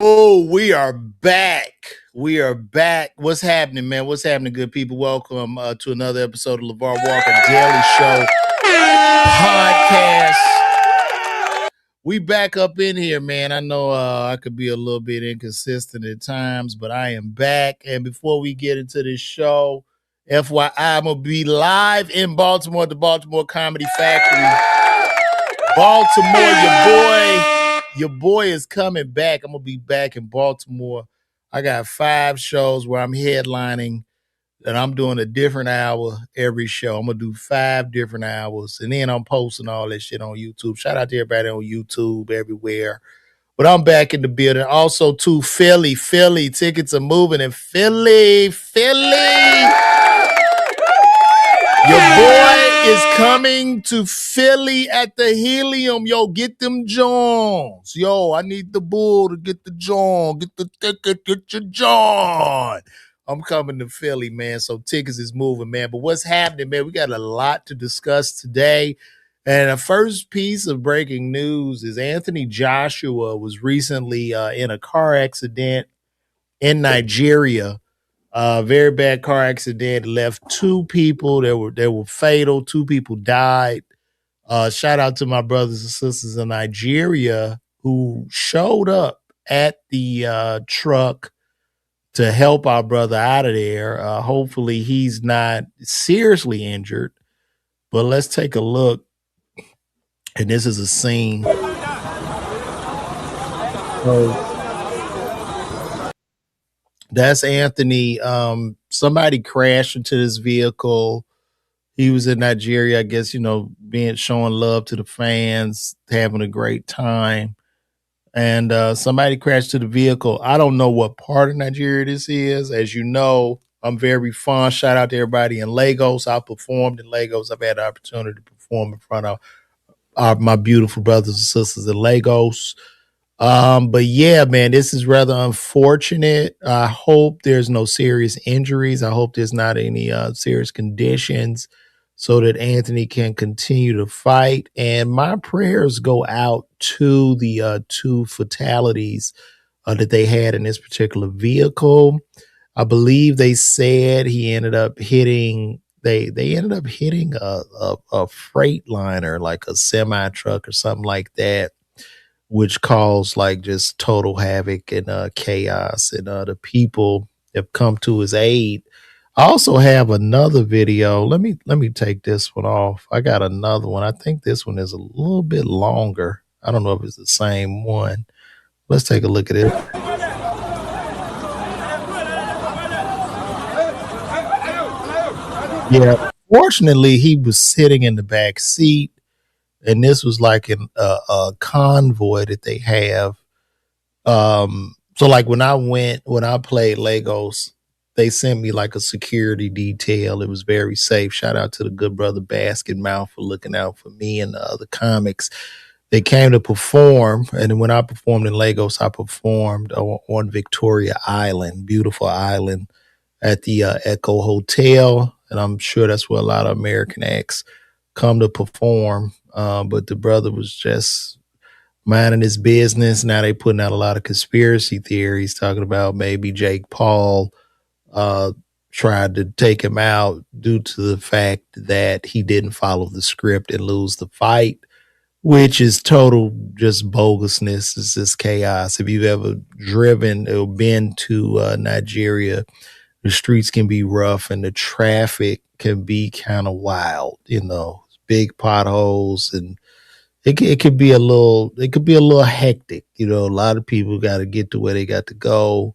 Oh, we are back. We are back. What's happening, man? What's happening, good people? Welcome to another episode of LeVar Walker Daily Show podcast. We back up in here, man. I know I could be a little bit inconsistent at times, but I am back. And before we get into this show, FYI, I'm going to be live in Baltimore at the Baltimore Comedy Factory. Baltimore, your boy is coming back. I'm going to be back in Baltimore. I got 5 shows where I'm headlining, and I'm doing a different hour every show. I'm going to do 5 different hours, and then I'm posting all that shit on YouTube. Shout out to everybody on YouTube, everywhere. But I'm back in the building. Also, to Philly. Tickets are moving in Philly. Your boy is coming to Philly at the Helium. Yo, get them Johns. Yo, I need the bull to get the John. Get the ticket, get your John. I'm coming to Philly, man. So tickets is moving, man. But what's happening, man? We got a lot to discuss today. And the first piece of breaking news is Anthony Joshua was recently in a car accident in Nigeria. Very bad car accident. Left 2 people that were fatal. 2 people died. Shout out to my brothers and sisters in Nigeria who showed up at the truck to help our brother out of there. Hopefully he's not seriously injured. But let's take a look. And this is a scene. That's Anthony. Somebody crashed into this vehicle. He was in Nigeria, I guess, showing love to the fans, having a great time. And somebody crashed to the vehicle. I don't know what part of Nigeria this is. As you know, I'm very fond. Shout out to everybody in Lagos. I performed in Lagos. I've had the opportunity to perform in front of my beautiful brothers and sisters in Lagos. But yeah, man, this is rather unfortunate. I hope there's no serious injuries. I hope there's not any serious conditions so that Anthony can continue to fight. And my prayers go out to the 2 fatalities that they had in this particular vehicle. I believe they said he ended up hitting. They ended up hitting a freight liner, like a semi truck or something like that, which caused like just total havoc and chaos. And the people have come to his aid. I also have another video. Let me take this one off. I got another one. I think this one is a little bit longer. I don't know if it's the same one. Let's take a look at it. Yeah. Fortunately, he was sitting in the back seat, and this was like a convoy that they have. So like when I played Lagos, they sent me like a security detail. It was very safe. Shout out to the good brother Basket Mouth for looking out for me and the other comics. They came to perform, and when I performed in Lagos, I performed on Victoria Island, beautiful island, at the Echo Hotel, and I'm sure that's where a lot of American acts come to perform. But the brother was just minding his business. Now they putting out a lot of conspiracy theories talking about maybe Jake Paul tried to take him out due to the fact that he didn't follow the script and lose the fight, which is total just bogusness. It's just chaos. If you've ever driven or been to Nigeria, the streets can be rough and the traffic can be kind of wild, big potholes, and it could be a little hectic. A lot of people got to get to where they got to go.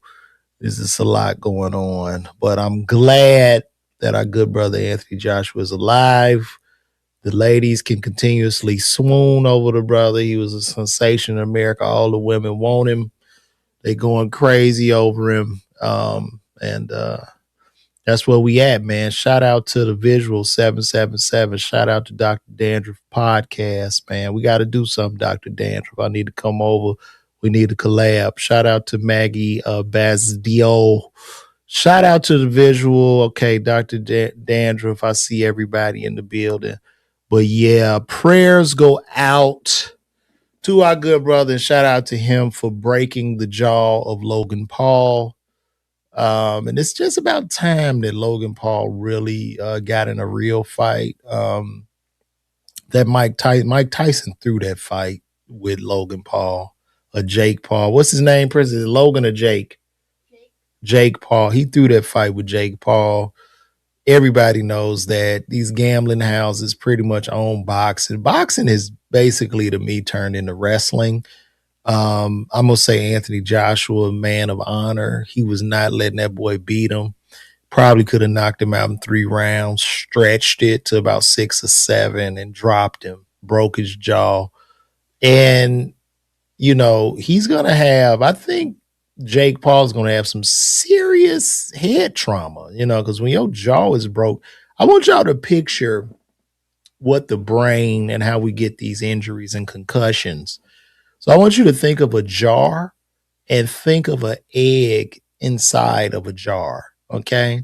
There's just a lot going on, but I'm glad that our good brother Anthony Joshua is alive. The ladies can continuously swoon over the brother. He was a sensation in America. All the women want him. They going crazy over him. And that's where we at, man. Shout out to the Visual 777. Shout out to Dr. Dandruff Podcast, man. We got to do something, Dr. Dandruff. I need to come over. We need to collab. Shout out to Maggie Bazdio. Shout out to the Visual. Okay, Dr. Dandruff. I see everybody in the building. But yeah, prayers go out to our good brother, and shout out to him for breaking the jaw of Logan Paul. And it's just about time that Logan Paul really got in a real fight. That Mike Tyson threw that fight with Logan Paul or Jake Paul. What's his name? President Logan or Jake? Jake Paul. He threw that fight with Jake Paul. Everybody knows that these gambling houses pretty much own boxing. Boxing is basically to me turned into wrestling. I'm gonna say Anthony Joshua, man of honor. He was not letting that boy beat him. Probably could have knocked him out in 3 rounds, stretched it to about 6 or 7, and dropped him, broke his jaw. And, he's going to have, I think Jake Paul's going to have some serious head trauma, because when your jaw is broke, I want y'all to picture what the brain and how we get these injuries and concussions. So I want you to think of a jar and think of an egg inside of a jar, okay?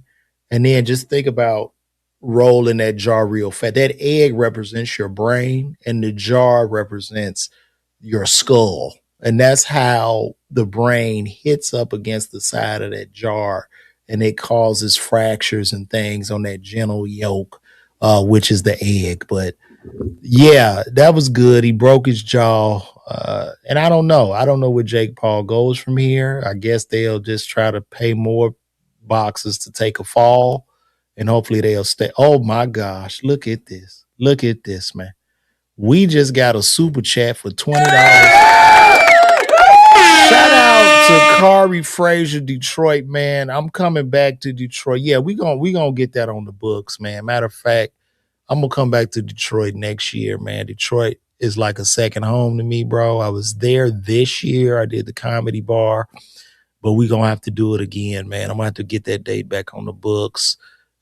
And then just think about rolling that jar real fast. That egg represents your brain, and the jar represents your skull. And that's how the brain hits up against the side of that jar, and it causes fractures and things on that gentle yolk, which is the egg. But yeah, that was good. He broke his jaw. And I don't know. I don't know where Jake Paul goes from here. I guess they'll just try to pay more boxers to take a fall, and hopefully they'll stay. Oh my gosh. Look at this. Look at this, man. We just got a super chat for $20. Shout out to Kari Frazier, Detroit, man. I'm coming back to Detroit. Yeah, we gonna get that on the books, man. Matter of fact, I'm gonna come back to Detroit next year, man. Detroit is like a second home to me, bro. I was there this year. I did the comedy bar, but we gonna have to do it again, man. I'm gonna have to get that date back on the books.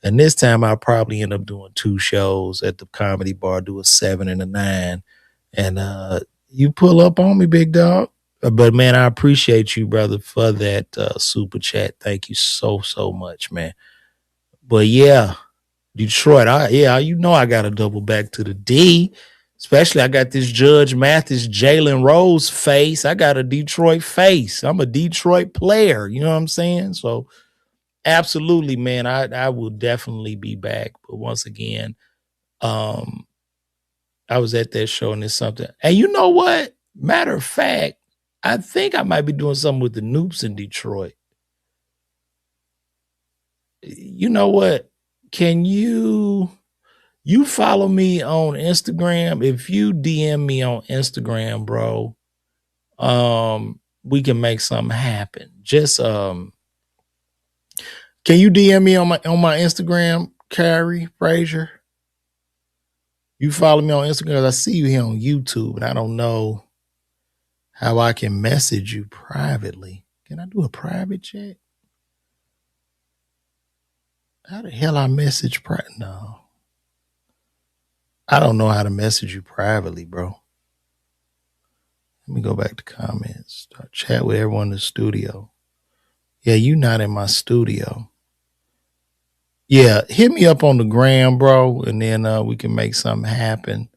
And this time I'll probably end up doing 2 shows at the comedy bar, do a 7 and a 9. And you pull up on me, big dog. But man, I appreciate you, brother, for that super chat. Thank you so, so much, man. But yeah, Detroit, I got to double back to the D. Especially, I got this Judge Mathis, Jalen Rose face. I got a Detroit face. I'm a Detroit player. You know what I'm saying? So, absolutely, man. I will definitely be back. But once again, I was at that show and it's something. And you know what? Matter of fact, I think I might be doing something with the Noops in Detroit. You know what? Can you follow me on Instagram? If you DM me on Instagram, bro, we can make something happen. Just can you DM me on my Instagram, Carrie Frazier? You follow me on Instagram. I see you here on YouTube, and I don't know how I can message you privately. Can I do a private chat? How the hell I message No. I don't know how to message you privately, bro. Let me go back to comments. Start chat with everyone in the studio. Yeah, you not in my studio. Yeah, hit me up on the gram, bro, and then we can make something happen.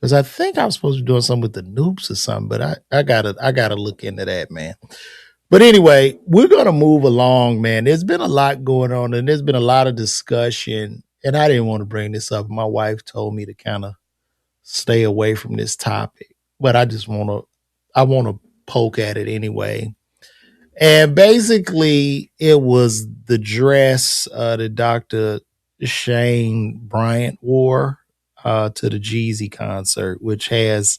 Because I think I was supposed to be doing something with the Noops or something, but I gotta look into that, man. But anyway, we're gonna move along, man. There's been a lot going on, and there's been a lot of discussion. And I didn't want to bring this up. My wife told me to kind of stay away from this topic, but I want to poke at it anyway. And basically, it was the dress that Dr. Cheyenne Bryant wore to the Jeezy concert, which has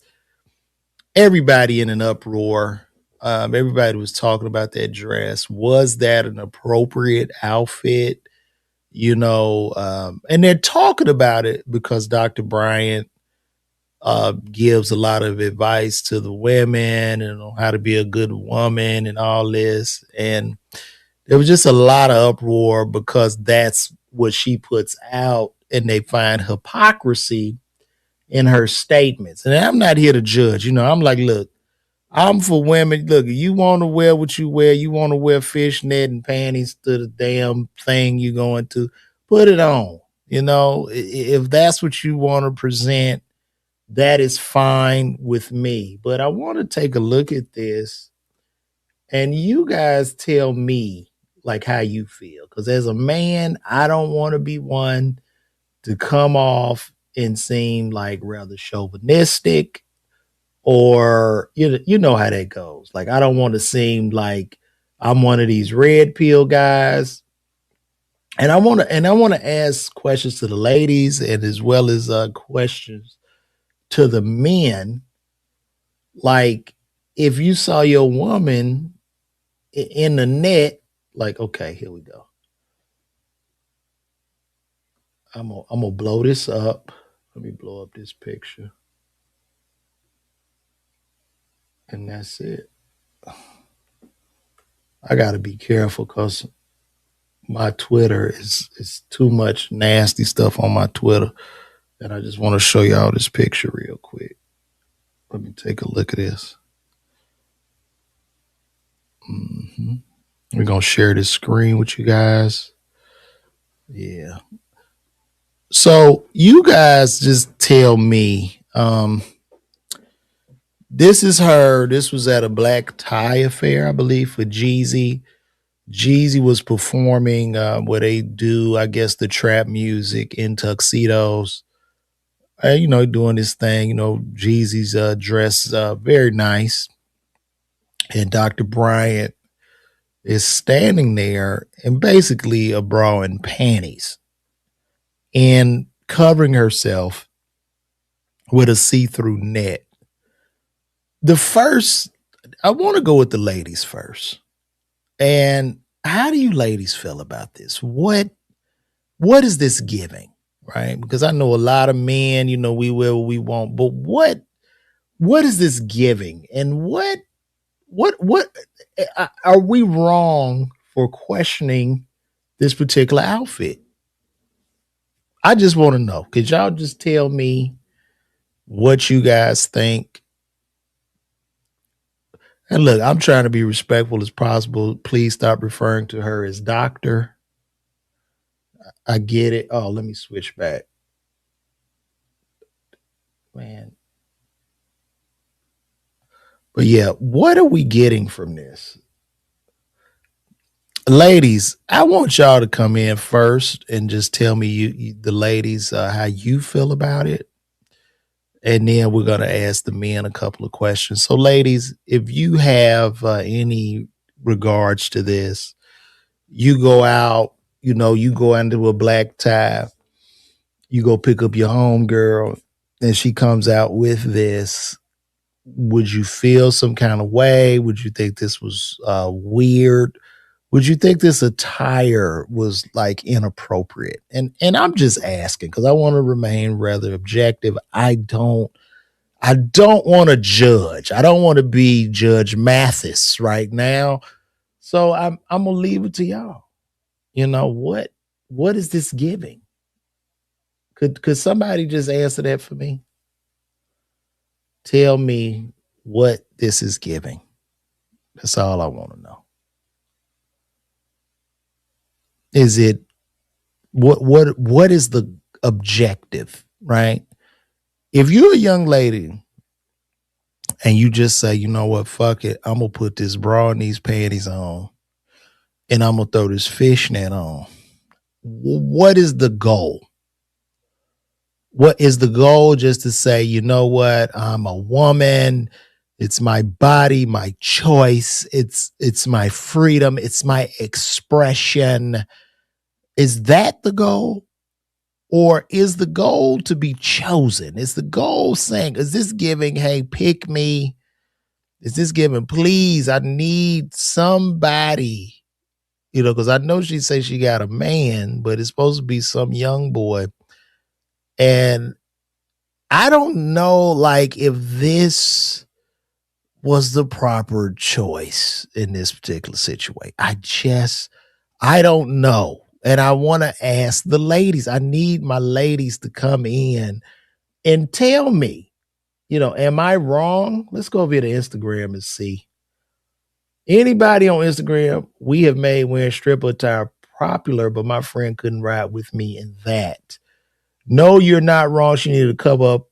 everybody in an uproar. Everybody was talking about that dress. Was that an appropriate outfit? And they're talking about it because Dr. Bryant gives a lot of advice to the women and on how to be a good woman and all this. And there was just a lot of uproar because that's what she puts out, and they find hypocrisy in her statements. And I'm not here to judge. I'm like, look, I'm for women. Look, you want to wear what you wear. You want to wear fishnet and panties to the damn thing you're going to, put it on. If that's what you want to present, that is fine with me. But I want to take a look at this and you guys tell me like how you feel. Because as a man, I don't want to be one to come off and seem like rather chauvinistic or you know how that goes. Like I don't want to seem like I'm one of these red pill guys. And I want to ask questions to the ladies and as well as questions to the men. Like if you saw your woman in the net, like okay, here we go. I'm gonna blow this up. Let me blow up this picture, and that's it. I got to be careful because my Twitter is too much nasty stuff on my Twitter, and I just want to show y'all this picture real quick. Let me take a look at this. hmm We're gonna share this screen with you guys. Yeah. So you guys just tell me. This is her. This was at a black tie affair, I believe, for Jeezy. Jeezy was performing where they do, I guess, the trap music in tuxedos. Doing this thing. Jeezy's dressed very nice, and Dr. Bryant is standing there and basically a bra and panties and covering herself with a see-through net. The first, I want to go with the ladies first. And how do you ladies feel about this? What is this giving? Right? Because I know a lot of men, we will, we won't, but what is this giving? And what are we wrong for questioning this particular outfit? I just want to know. Could y'all just tell me what you guys think? And look, I'm trying to be respectful as possible. Please stop referring to her as doctor. I get it. Oh, let me switch back. Man. But yeah, what are we getting from this? Ladies, I want y'all to come in first and just tell me the ladies how you feel about it. And then we're going to ask the men a couple of questions. So ladies, if you have any regards to this, you go out, you go into a black tie, you go pick up your home girl and she comes out with this. Would you feel some kind of way? Would you think this was weird? Would you think this attire was like inappropriate? And I'm just asking because I want to remain rather objective. I don't want to judge. I don't want to be Judge Mathis right now. So I'm gonna leave it to y'all. What is this giving? Could somebody just answer that for me? Tell me what this is giving. That's all I want to know. Is it what is the objective, right? If you're a young lady and you just say, you know what, fuck it, I'm gonna put this bra and these panties on and I'm gonna throw this fishnet on. What is the goal? What is the goal? Just to say, you know what, I'm a woman. It's my body, my choice. It's my freedom. It's my expression. Is that the goal? Or is the goal to be chosen? Is the goal saying, is this giving, hey, pick me? Is this giving, please, I need somebody? Because I know she says she got a man, but it's supposed to be some young boy. And I don't know, like, if this was the proper choice in this particular situation. I don't know. And I want to ask the ladies. I need my ladies to come in and tell me, am I wrong? Let's go over to Instagram and see. Anybody on Instagram, we have made wearing stripper attire popular, but my friend couldn't ride with me in that. No, you're not wrong. She needed to cover up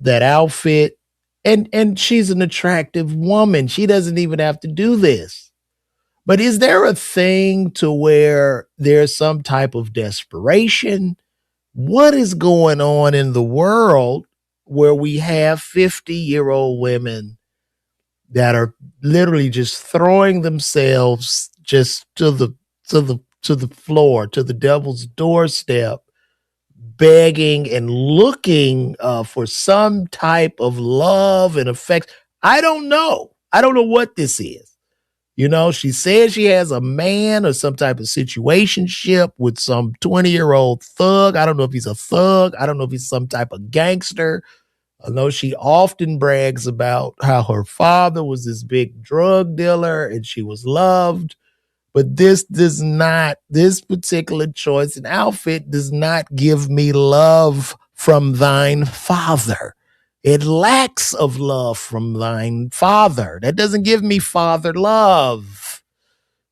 that outfit. And she's an attractive woman. She doesn't even have to do this. But is there a thing to where there's some type of desperation? What is going on in the world where we have 50-year-old women that are literally just throwing themselves just to the floor, to the devil's doorstep, begging and looking for some type of love and affection? I don't know. I don't know what this is. You know, she says she has a man or some type of situationship with some 20-year-old thug. I don't know if he's a thug. I don't know if he's some type of gangster. I know she often brags about how her father was this big drug dealer and she was loved. But this particular choice and outfit does not give me love from thine father. It lacks of love from thine father. That doesn't give me father love.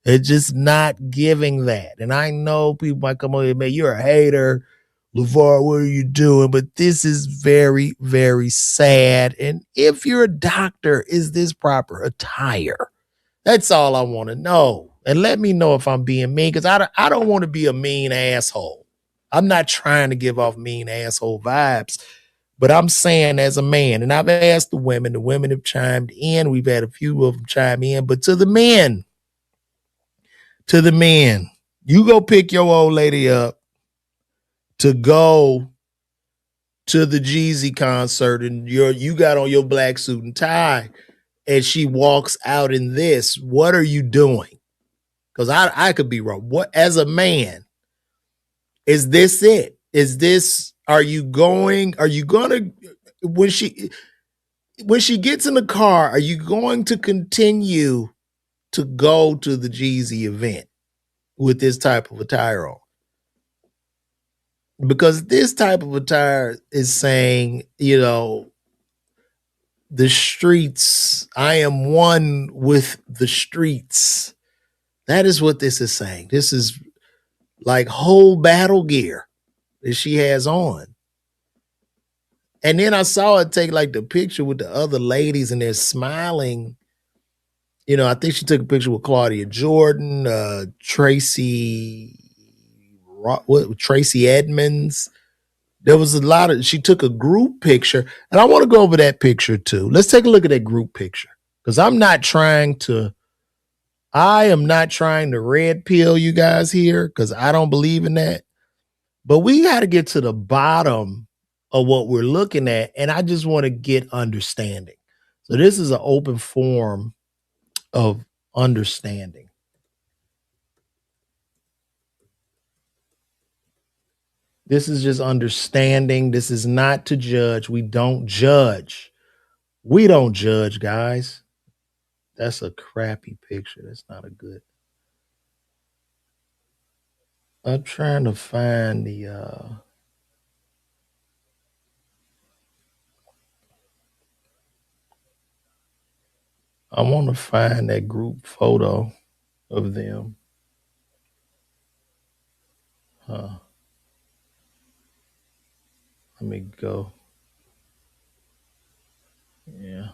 It's just not giving that. And I know people might come over and say, man, you're a hater. LeVar, what are you doing? But this is very, very sad. And if you're a doctor, is this proper attire? That's all I want to know. And let me know if I'm being mean, because I don't want to be a mean asshole. I'm not trying to give off mean asshole vibes, but I'm saying as a man, and I've asked the women have chimed in. We've had a few of them chime in, but to the men, you go pick your old lady up to go to the Jeezy concert and you got on your black suit and tie and she walks out in this. What are you doing? Because I could be wrong. What, as a man, is this it? Is this, are you gonna, when she gets in the car, are you going to continue to go to the Jeezy event with this type of attire on? Because this type of attire is saying, the streets, I am one with the streets. That is what this is saying. This is like whole battle gear that she has on. And then I saw her take like the picture with the other ladies and they're smiling. I think she took a picture with Claudia Jordan, Tracy Edmonds. There was a lot of, she took a group picture, and I want to go over that picture too. Let's take a look at that group picture, because I am not trying to red pill you guys here, because I don't believe in that. But we got to get to the bottom of what we're looking at, and I just want to get understanding. So this is an open forum of understanding. This is just understanding. This is not to judge. We don't judge. We don't judge, guys. That's a crappy picture. That's not a good. I'm trying to find I want to find that group photo of them. Let me go. Yeah.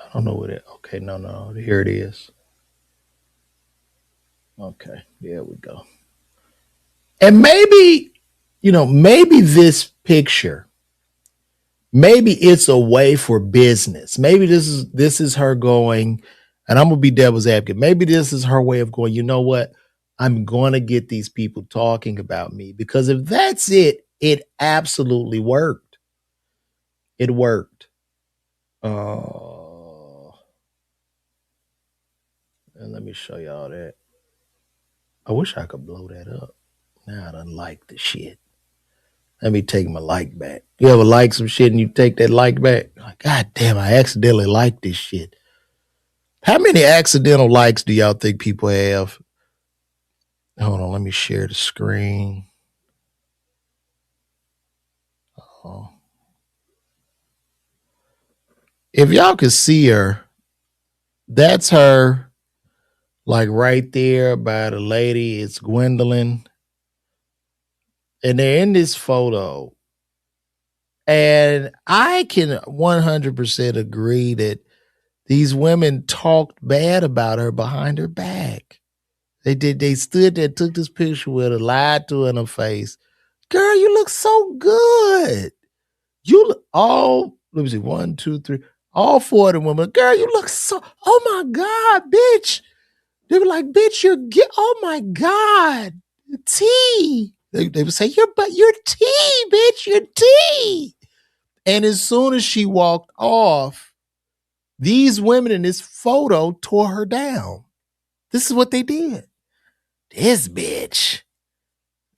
I don't know what it. Okay, no. Here it is. Okay, there we go. And maybe, maybe this picture, maybe it's a way for business. Maybe this is her going, and I'm gonna be devil's advocate. Maybe this is her way of going, you know what? I'm gonna get these people talking about me, because if that's it, it absolutely worked. It worked. And let me show y'all that. I wish I could blow that up. Now I done like the shit. Let me take my like back. You ever like some shit and you take that like back? Like, God damn, I accidentally liked this shit. How many accidental likes do y'all think people have? Hold on, let me share the screen. Oh. If y'all could see her, that's her, like right there by the lady. It's Gwendolyn. and they're in this photo. And I can 100% agree that these women talked bad about her behind her back. They did. They stood there, took this picture with her, lied to her in her face. Girl, you look so good. You look all, let me see, one, two, three, all four of the women. Girl, you look so, oh my God, bitch. They were like, bitch, oh my God, T. They would say, you're T, bitch, you're T. And as soon as she walked off, these women in this photo tore her down. This is what they did. This bitch.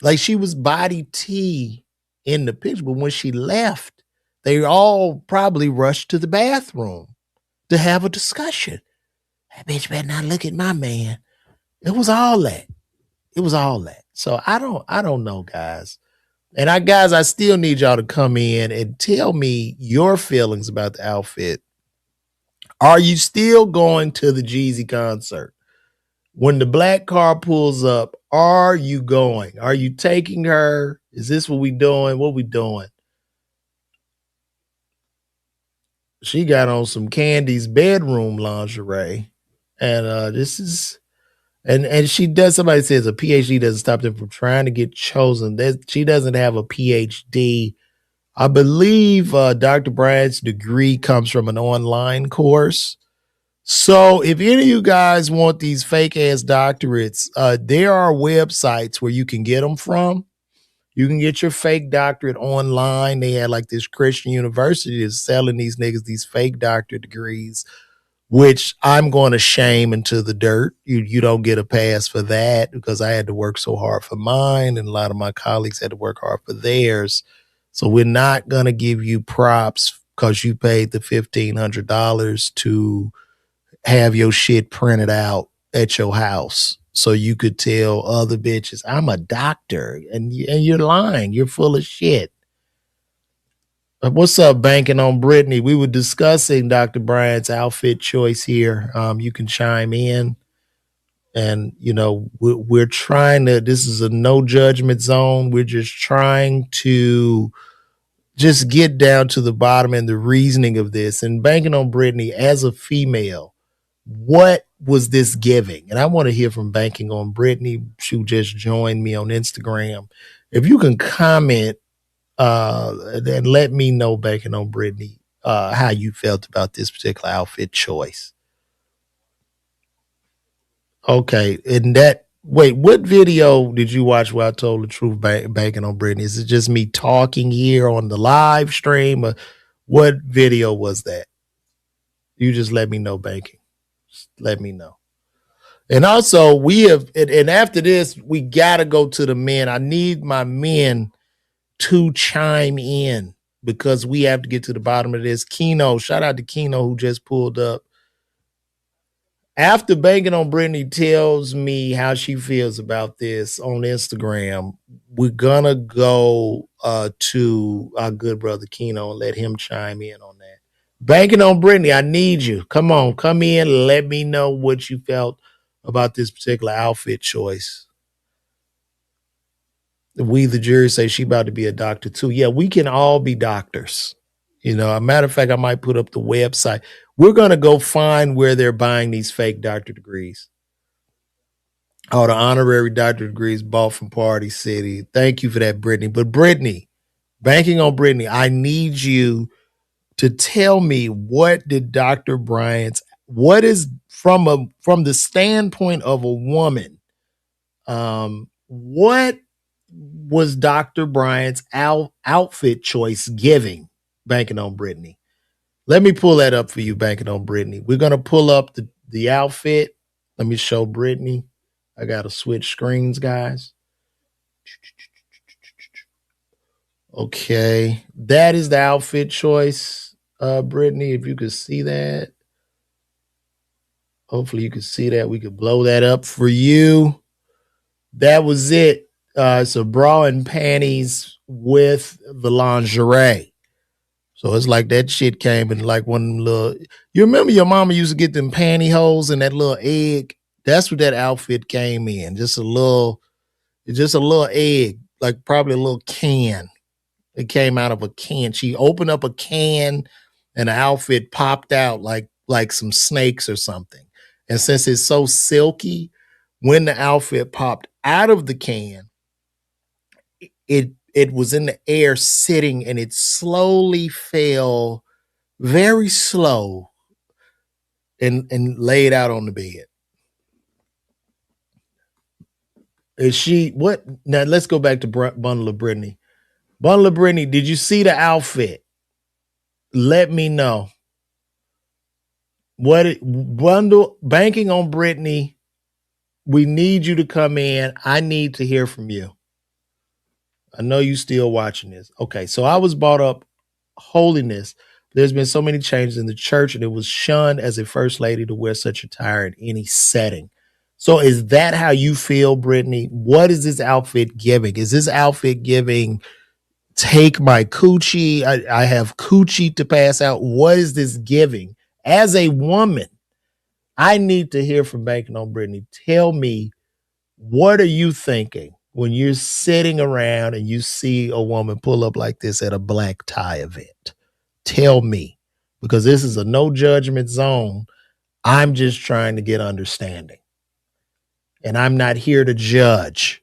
Like she was body T in the picture, but when she left, they all probably rushed to the bathroom to have a discussion. That bitch better not look at my man. It was all that. It was all that. So I don't know, guys. And I still need y'all to come in and tell me your feelings about the outfit. Are you still going to the Jeezy concert? When the black car pulls up, are you going? Are you taking her? Is this what we doing? What we doing? She got on some Candy's bedroom lingerie. And this is and she does, somebody says a PhD doesn't stop them from trying to get chosen. She doesn't have a PhD. I believe Dr. Bryant's degree comes from an online course. So if any of you guys want these fake ass doctorates, there are websites where you can get them from. You can get your fake doctorate online. They had like this Christian university is selling these niggas these fake doctorate degrees, which I'm going to shame into the dirt. You don't get a pass for that because I had to work so hard for mine, and a lot of my colleagues had to work hard for theirs. So we're not going to give you props because you paid the $1,500 to have your shit printed out at your house so you could tell other bitches, I'm a doctor, and you're lying. You're full of shit. What's up, Banking on Brittany? We were discussing Dr. Bryant's outfit choice here. You can chime in. And, you know, we're trying to, this is a no judgment zone. We're just trying to just get down to the bottom and the reasoning of this. And Banking on Brittany, as a female, what was this giving? And I want to hear from Banking on Brittany, who just joined me on Instagram. If you can comment and let me know, Banking on Brittany, how you felt about this particular outfit choice. Okay, and that, wait, what video did you watch where I told the truth, Banking on Brittany? Is it just me talking here on the live stream, or what video was that? You just let me know, Banking. Just let me know. And also, we have, and after this, we got to go to the men. I need my men to chime in because we have to get to the bottom of this. Keno, shout out to Keno who just pulled up. After Banking on Brittany tells me how she feels about this on Instagram, we're gonna go to our good brother Keno and let him chime in on that. Banking on Brittany, I need you. Come on, come in. Let me know what you felt about this particular outfit choice. We, the jury, say she about to be a doctor too. Yeah, we can all be doctors. You know, a matter of fact, I might put up the website. We're going to go find where they're buying these fake doctor degrees. Oh, the honorary doctor degrees bought from Party City. Thank you for that, Brittany. But Brittany, Banking on Brittany, I need you to tell me, what did Dr. Bryant's, what is from the standpoint of a woman, what was Dr. Bryant's outfit choice giving? Banking on Brittany. Let me pull that up for you, Banking on Brittany. We're going to pull up the outfit. Let me show Brittany. I got to switch screens, guys. Okay. That is the outfit choice, Brittany, if you could see that. Hopefully you can see that. We could blow that up for you. That was it. It's a bra and panties with the lingerie. So it's like that shit came in like one of them little. You remember your mama used to get them pantyhose and that little egg? That's what that outfit came in. Just a little egg like probably a little can. It came out of a can. She opened up a can and the outfit popped out like some snakes or something. And since it's so silky, when the outfit popped out of the can, it was in the air sitting and it slowly fell very slow and laid out on the bed. Is she what? Now let's go back to Bundle of Brittany. Bundle of Brittany, did you see the outfit? Let me know. Bundle banking on Brittany? We need you to come in. I need to hear from you. I know you still watching this. Okay, so I was brought up holiness. There's been so many changes in the church, and it was shunned as a first lady to wear such attire in any setting. So is that how you feel, Brittany? What is this outfit giving? Is this outfit giving take my coochie? I have coochie to pass out. What is this giving? As a woman, I need to hear from Banking on Brittany. Tell me, what are you thinking when you're sitting around and you see a woman pull up like this at a black tie event? Tell me, because this is a no judgment zone. I'm just trying to get understanding. And I'm not here to judge.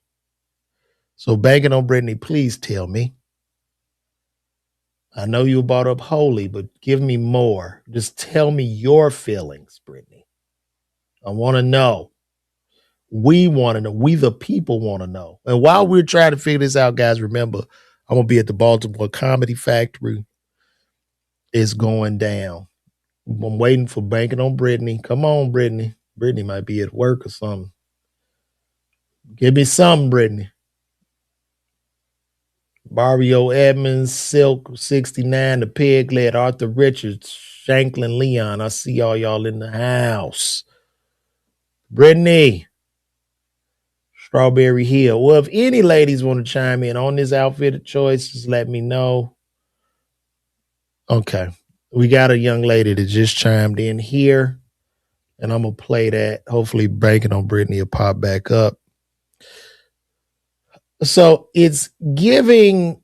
So Banking on Brittany, please tell me. I know you brought up holy, but give me more. Just tell me your feelings, Brittany. I want to know. We want to know. We the people want to know. And while we're trying to figure this out, guys, remember, I'm going to be at the Baltimore Comedy Factory. It's going down. I'm waiting for Banking on Brittany. Come on, Brittany. Brittany might be at work or something. Give me something, Brittany. Barrio Edmonds, Silk 69, The Piglet, Arthur Richards, Shanklin Leon. I see all y'all in the house. Brittany. Strawberry Hill. Well, if any ladies want to chime in on this outfit of choice, just let me know. Okay. We got a young lady that just chimed in here, and I'm going to play that. Hopefully, Banking on Brittany will pop back up. So it's giving,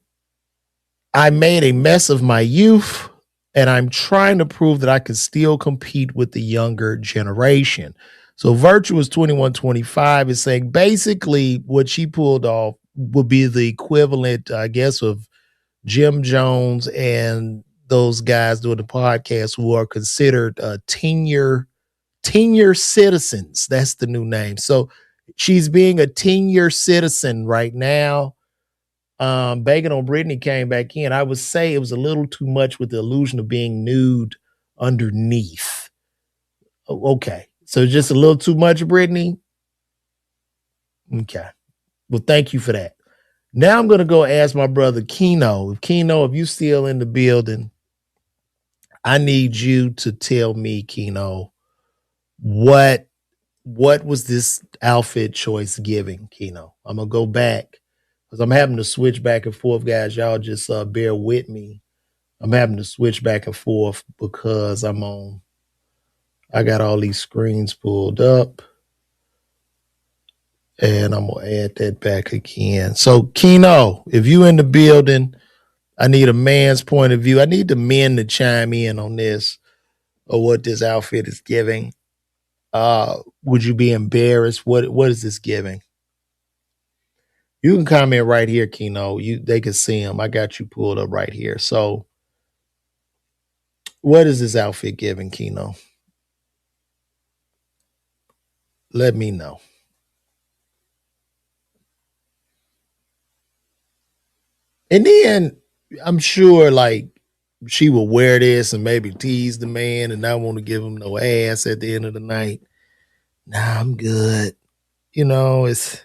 I made a mess of my youth, and I'm trying to prove that I can still compete with the younger generation. So Virtuous 2125 is saying basically what she pulled off would be the equivalent, I guess, of Jim Jones and those guys doing the podcast who are considered tenure citizens. That's the new name. So she's being a tenure citizen right now. Banking on Brittany came back in. I would say it was a little too much with the illusion of being nude underneath. Okay. So just a little too much, Brittany? Okay. Well, thank you for that. Now I'm going to go ask my brother Keno. Keno, if you still in the building, I need you to tell me, Keno, what was this outfit choice giving, Keno? I'm going to go back because I'm having to switch back and forth, guys. Y'all just bear with me. I'm having to switch back and forth because I got all these screens pulled up. And I'm going to add that back again. So, Keno, if you in the building, I need a man's point of view. I need the men to chime in on this or what this outfit is giving. Would you be embarrassed? What is this giving? You can comment right here, Keno. They can see him. I got you pulled up right here. So, what is this outfit giving, Keno? Let me know. And then I'm sure like she will wear this and maybe tease the man and not want to give him no ass at the end of the night. Nah, I'm good. It's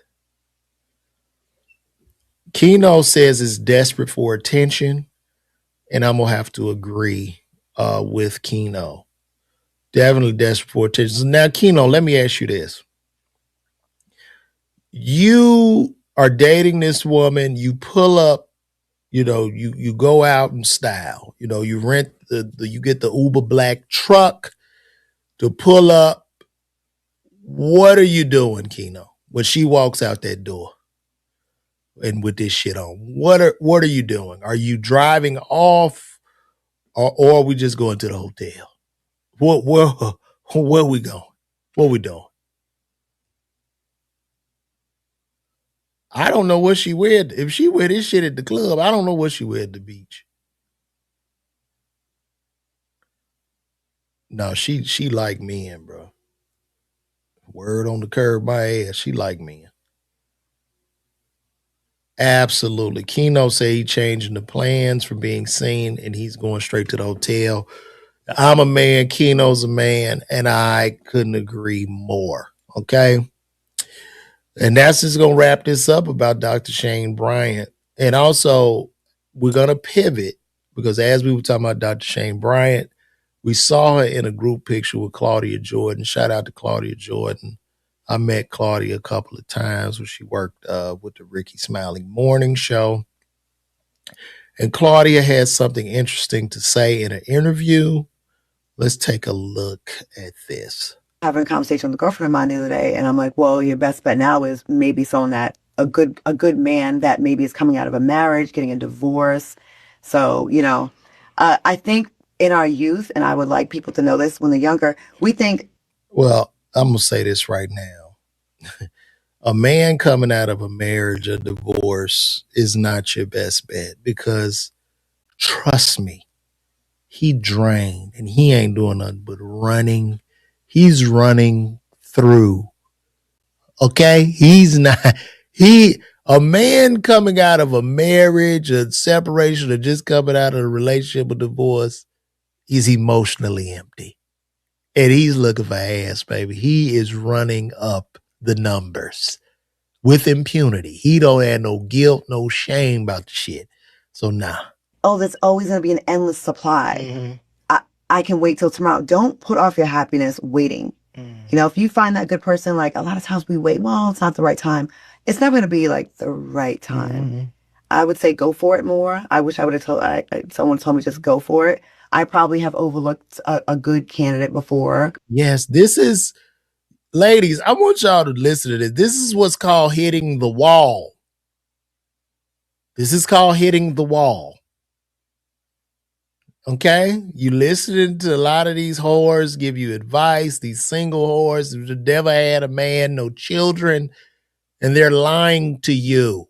Keno says it's desperate for attention, and I'm gonna have to agree with Keno. Definitely desperate for attention. So now, Keno, let me ask you this. You are dating this woman, you pull up, you go out in style. You rent you get the Uber Black truck to pull up. What are you doing, Keno, when she walks out that door? and with this shit on. What are you doing? Are you driving off, or are we just going to the hotel? Where we going? What we doing? I don't know what she wear. If she wear this shit at the club, I don't know what she wear at the beach. No, she like men, bro. Word on the curb, my ass. She like men. Absolutely. Keno say he changing the plans for being seen, and he's going straight to the hotel. I'm a man. Keno's a man, and I couldn't agree more. Okay. And that's just going to wrap this up about Dr. Cheyenne Bryant. And also, we're going to pivot because as we were talking about Dr. Cheyenne Bryant, we saw her in a group picture with Claudia Jordan. Shout out to Claudia Jordan. I met Claudia a couple of times when she worked with the Ricky Smiley Morning Show. And Claudia has something interesting to say in an interview. Let's take a look at this. Having a conversation with a girlfriend of mine the other day, and I'm like, well, your best bet now is maybe someone that a good man that maybe is coming out of a marriage, getting a divorce. So, I think in our youth, and I would like people to know this when they're younger, we think. Well, I'm going to say this right now. A man coming out of a marriage or divorce is not your best bet because trust me, he drained and he ain't doing nothing but running. He's running through. Okay? He's not, a man coming out of a marriage, a separation, or just coming out of a relationship or divorce is emotionally empty. And he's looking for ass, baby. He is running up the numbers with impunity. He don't have no guilt, no shame about the shit. So nah. Oh, there's always going to be an endless supply. Mm-hmm. I can wait till tomorrow. Don't put off your happiness waiting. Mm-hmm. If you find that good person, like a lot of times we wait, well, it's not the right time. It's not going to be like the right time. Mm-hmm. I would say go for it more. I wish I would have told someone told me just go for it. I probably have overlooked a good candidate before. Yes, this is, ladies, I want y'all to listen to this. This is what's called hitting the wall. This is called hitting the wall. Okay? You listening to a lot of these whores give you advice, these single whores who never had a man, no children, and they're lying to you.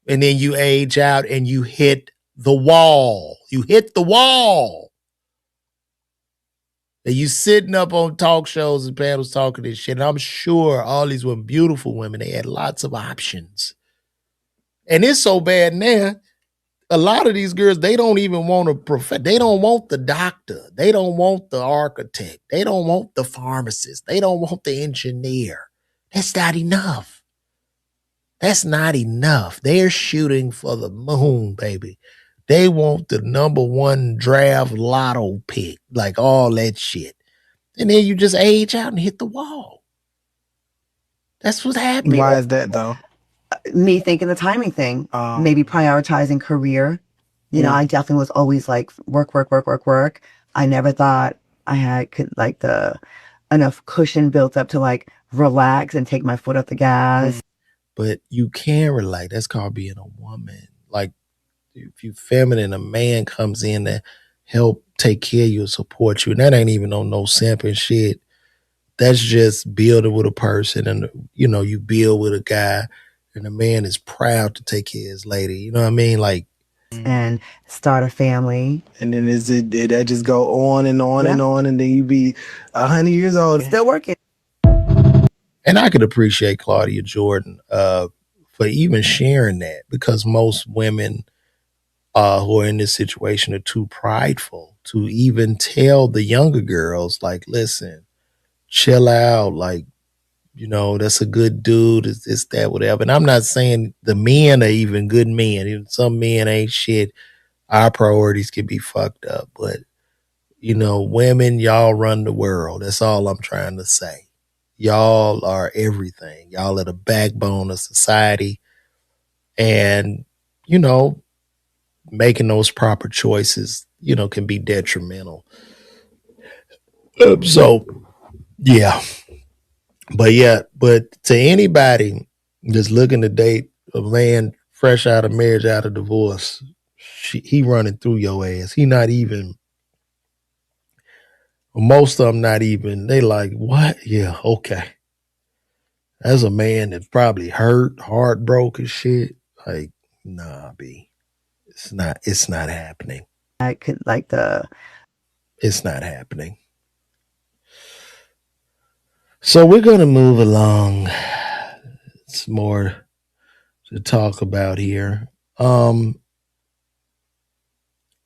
And then you age out and you hit the wall. You hit the wall. And you sitting up on talk shows and panels talking this shit. And I'm sure all these women, beautiful women, they had lots of options. And it's so bad now. A lot of these girls, they don't even want a they don't want the doctor. They don't want the architect. They don't want the pharmacist. They don't want the engineer. That's not enough. That's not enough. They're shooting for the moon, baby. They want the number one draft lotto pick, like all that shit. And then you just age out and hit the wall. That's what's happening. Why is that though? Me thinking the timing thing, maybe prioritizing career. I definitely was always like work. I never thought I had enough cushion built up to like relax and take my foot off the gas. But you can relate. That's called being a woman. Like if you feminine, a man comes in to help take care of you and support you. And that ain't even on no simping shit. That's just building with a person and, you build with a guy and the man is proud to take care of his lady. You know what I mean? Like, and start a family. And then that just go on and on and on. And then you be 100 years old. Still working. And I could appreciate Claudia Jordan for even sharing that because most women who are in this situation are too prideful to even tell the younger girls, like, listen, chill out. Like, that's a good dude. It's that, whatever. And I'm not saying the men are even good men. Even some men ain't shit. Our priorities can be fucked up. But, women, y'all run the world. That's all I'm trying to say. Y'all are everything. Y'all are the backbone of society. And, making those proper choices, can be detrimental. So, yeah. But to anybody that's looking to date A man fresh out of marriage, out of divorce, he running through your ass. He not even, most of them not even, they like, what? Yeah, okay. As a man that's probably hurt, heartbroken shit, like, nah, B. It's not happening. I could like the It's not happening. So we're gonna move along. It's more to talk about here.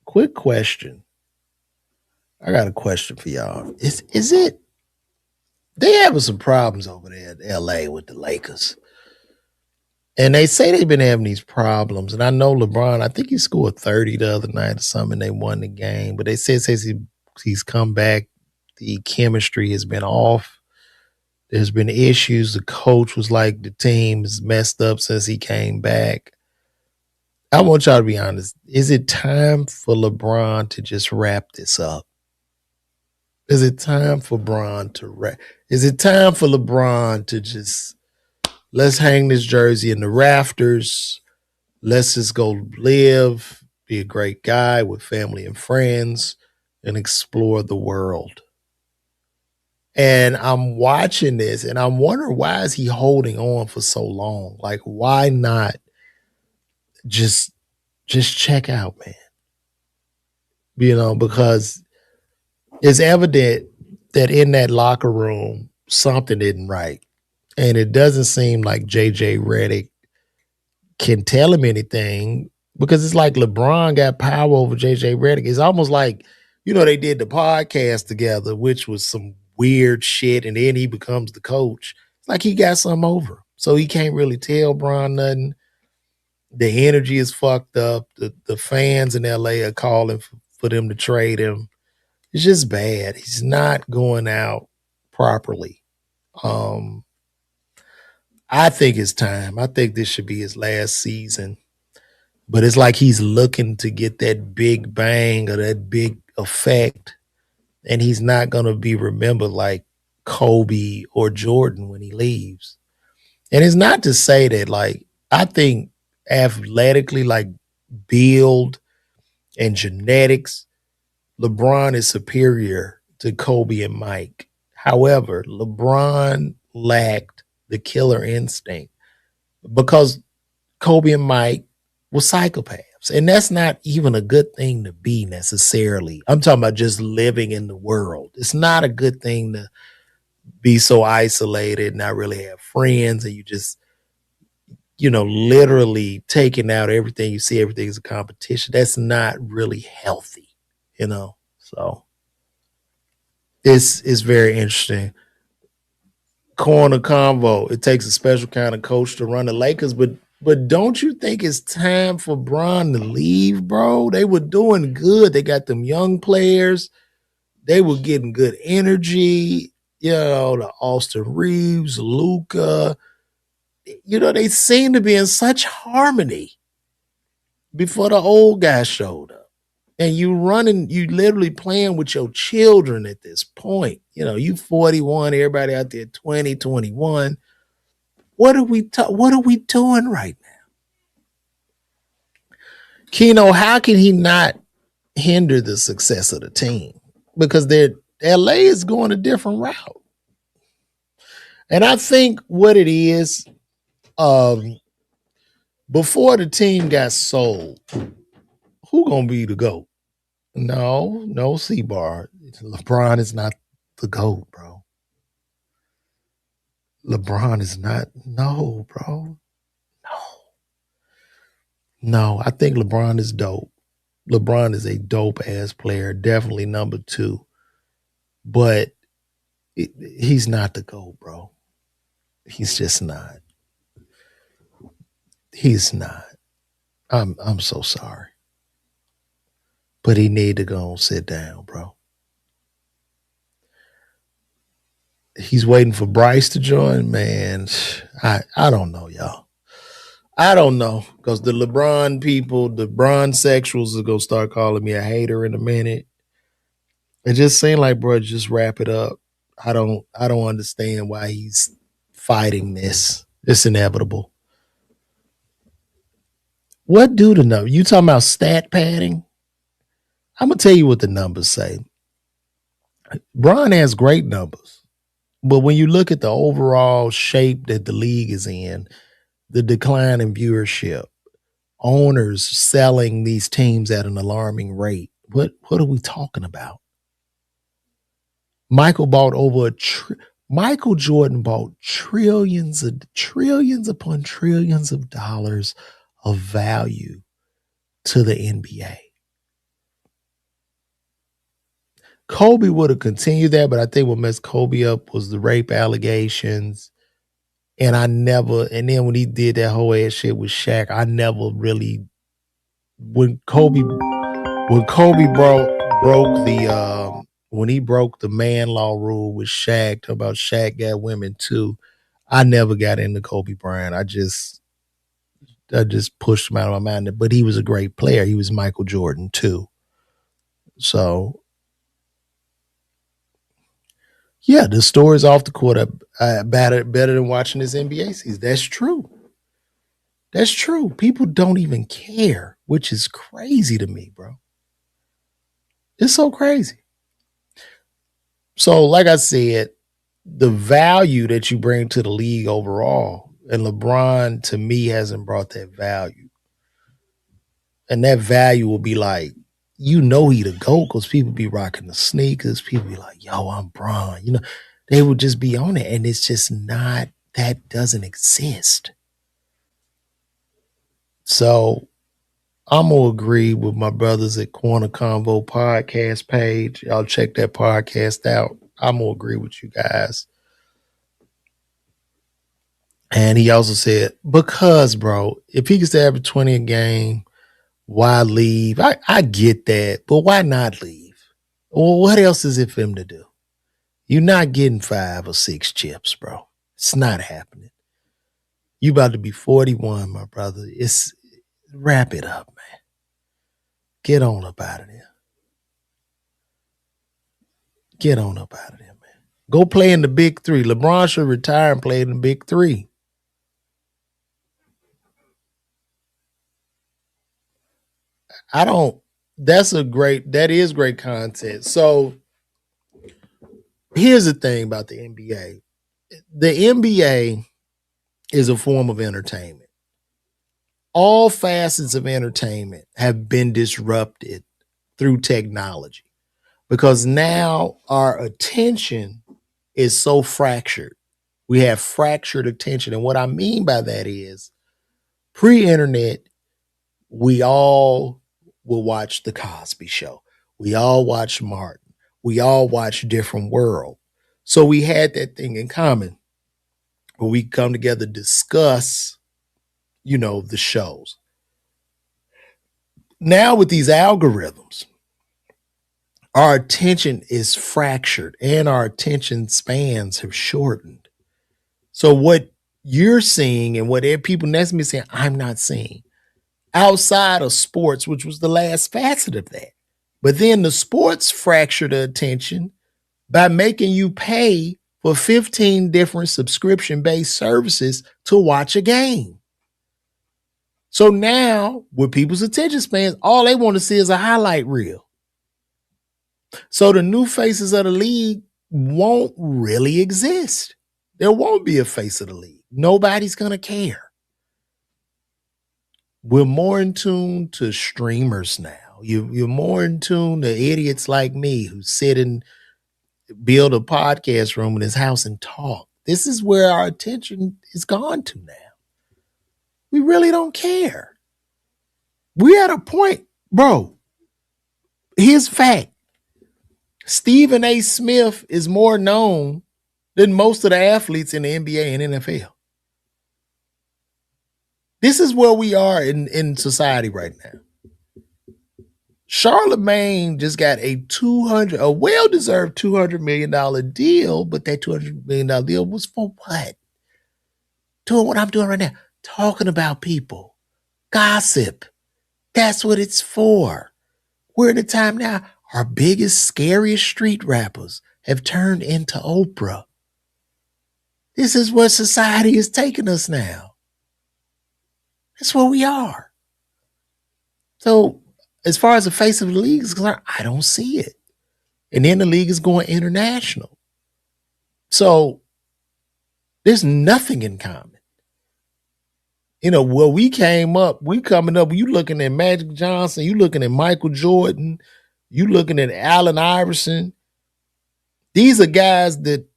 Quick question. I got a question for y'all. Is it they having some problems over there in LA with the Lakers? And they say they've been having these problems. And I know LeBron, I think he scored 30 the other night or something, and they won the game. But they said since he's come back, the chemistry has been off. There's been issues. The coach was like, the team is messed up since he came back. I want y'all to be honest. Is it time for LeBron to just wrap this up? Is it time for LeBron to wrap? Is it time for LeBron to just let's hang this jersey in the rafters? Let's just go live, be a great guy with family and friends, and explore the world. And I'm watching this and I'm wondering, why is he holding on for so long? Like, why not just check out, man? You know, because it's evident that in that locker room, something isn't right. And it doesn't seem like JJ Redick can tell him anything, because it's like LeBron got power over JJ Redick. It's almost like, you know, they did the podcast together, which was some weird shit, and then he becomes the coach. It's like he got something over. So he can't really tell Bron nothing. The energy is fucked up. The fans in LA are calling for them to trade him. It's just bad. He's not going out properly. I think it's time. I think this should be his last season. But it's like he's looking to get that big bang or that big effect. And he's not going to be remembered like Kobe or Jordan when he leaves. And it's not to say that, like, I think athletically, like build and genetics, LeBron is superior to Kobe and Mike. However, LeBron lacked the killer instinct because Kobe and Mike were psychopaths. And that's not even a good thing to be necessarily. I'm talking about just living in the world. It's not a good thing to be so isolated, not really have friends, and you just, you know, literally taking out everything you see, everything is a competition. That's not really healthy, you know? So it's very interesting. Corner convo. It takes a special kind of coach to run the Lakers, but don't you think it's time for Bron to leave, bro? They were doing good. They got them young players. They were getting good energy. You know, the Austin Reeves, Luca. You know, they seem to be in such harmony before the old guy showed up. And you literally playing with your children at this point. You know, you 41, everybody out there 20, 21. What are we doing right now? Keno, how can he not hinder the success of the team? Because LA is going a different route. And I think what it is, before the team got sold, who gonna be the GOAT? No, C-Bar. LeBron is not the GOAT, bro. LeBron is not. No, bro. No, I think LeBron is dope. LeBron is a dope ass player, definitely number 2. But he's not the GOAT, bro. He's just not. He's not. I'm so sorry. But he need to go and sit down, bro. He's waiting for Bryce to join, man. I don't know, y'all. I don't know, because the LeBron people, the Bron sexuals are gonna start calling me a hater in a minute. It just seemed like, bro, just wrap it up. I don't understand why he's fighting this. It's inevitable. What do the numbers? You talking about stat padding? I'm gonna tell you what the numbers say. Bron has great numbers, but when you look at the overall shape that the league is in, the decline in viewership, owners selling these teams at an alarming rate. What are we talking about? Michael Jordan bought trillions upon trillions of dollars of value to the NBA. Kobe would have continued that, but I think what messed Kobe up was the rape allegations. And then when he did that whole ass shit with Shaq, I never really, when Kobe when he broke the man law rule with Shaq, talking about Shaq got women too, I never got into Kobe Bryant. I just pushed him out of my mind. But he was a great player. He was Michael Jordan too. So yeah, the stories off the court are better than watching this NBA season. That's true. That's true. People don't even care, which is crazy to me, bro. It's so crazy. So, like I said, the value that you bring to the league overall, and LeBron to me hasn't brought that value. And that value will be like, he the GOAT because people be rocking the sneakers. People be like, yo, I'm Bron. They would just be on it. And it's just not, that doesn't exist. So I'm going to agree with my brothers at Corner Convo podcast page. Y'all check that podcast out. I'm going to agree with you guys. And he also said, because, bro, if he can stay average 20 a game, why leave? I get that, but why not leave? Well, what else is it for him to do? You're not getting 5 or 6 chips, bro. It's not happening. You about to be 41, my brother. Wrap it up, man. Get on up out of there. Get on up out of there, man. Go play in the big 3. LeBron should retire and play in the big 3. That is great content. So here's the thing about the NBA. The NBA is a form of entertainment. All facets of entertainment have been disrupted through technology because now our attention is so fractured. We have fractured attention. And what I mean by that is pre-internet, we all will watch The Cosby Show. We all watch Martin. We all watch Different World. So we had that thing in common where we come together, discuss, the shows. Now with these algorithms, our attention is fractured and our attention spans have shortened. So what you're seeing and what people next to me saying, I'm not seeing. Outside of sports, which was the last facet of that. But then the sports fractured the attention by making you pay for 15 different subscription-based services to watch a game. So now, with people's attention spans, all they want to see is a highlight reel. So the new faces of the league won't really exist. There won't be a face of the league. Nobody's going to care. We're more in tune to streamers now. You're more in tune to idiots like me who sit and build a podcast room in his house and talk. This is where our attention is gone to now. We really don't care. We're at a point, bro. Here's fact. Stephen A. Smith is more known than most of the athletes in the NBA and NFL. This is where we are in society right now. Charlemagne just got a well-deserved $200 million deal, but that $200 million deal was for what? Doing what I'm doing right now. Talking about people. Gossip. That's what it's for. We're in a time now, our biggest, scariest street rappers have turned into Oprah. This is where society is taking us now. That's where we are. So as far as the face of the league is concerned, I don't see it. And then the league is going international. So there's nothing in common. Where we coming up, you looking at Magic Johnson, you looking at Michael Jordan, you looking at Allen Iverson. These are guys that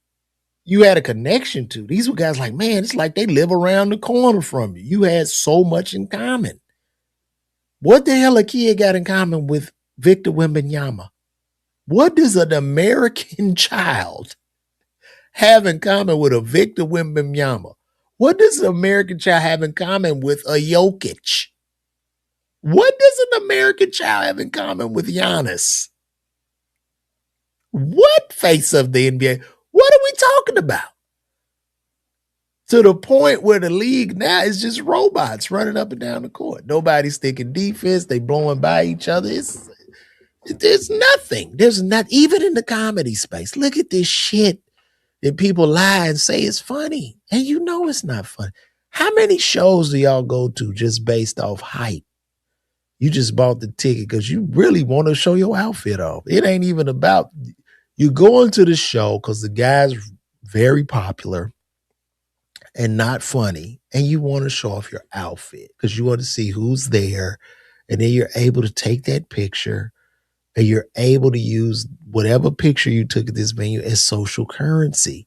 you had a connection to. These were guys like, man, it's like they live around the corner from you. You had so much in common. What the hell a kid got in common with Victor Wembanyama? What does an American child have in common with a Victor Wembanyama? What does an American child have in common with a Jokic? What does an American child have in common with Giannis? What face of the NBA? What are we talking about? To the point where the league now is just robots running up and down the court. Nobody's thinking defense. They blowing by each other. There's nothing. There's not, even in the comedy space. Look at this shit that people lie and say it's funny. And you know it's not funny. How many shows do y'all go to just based off hype? You just bought the ticket because you really want to show your outfit off. It ain't even about, you going to the show because the guy's very popular and not funny, and you want to show off your outfit because you want to see who's there, and then you're able to take that picture, and you're able to use whatever picture you took at this venue as social currency.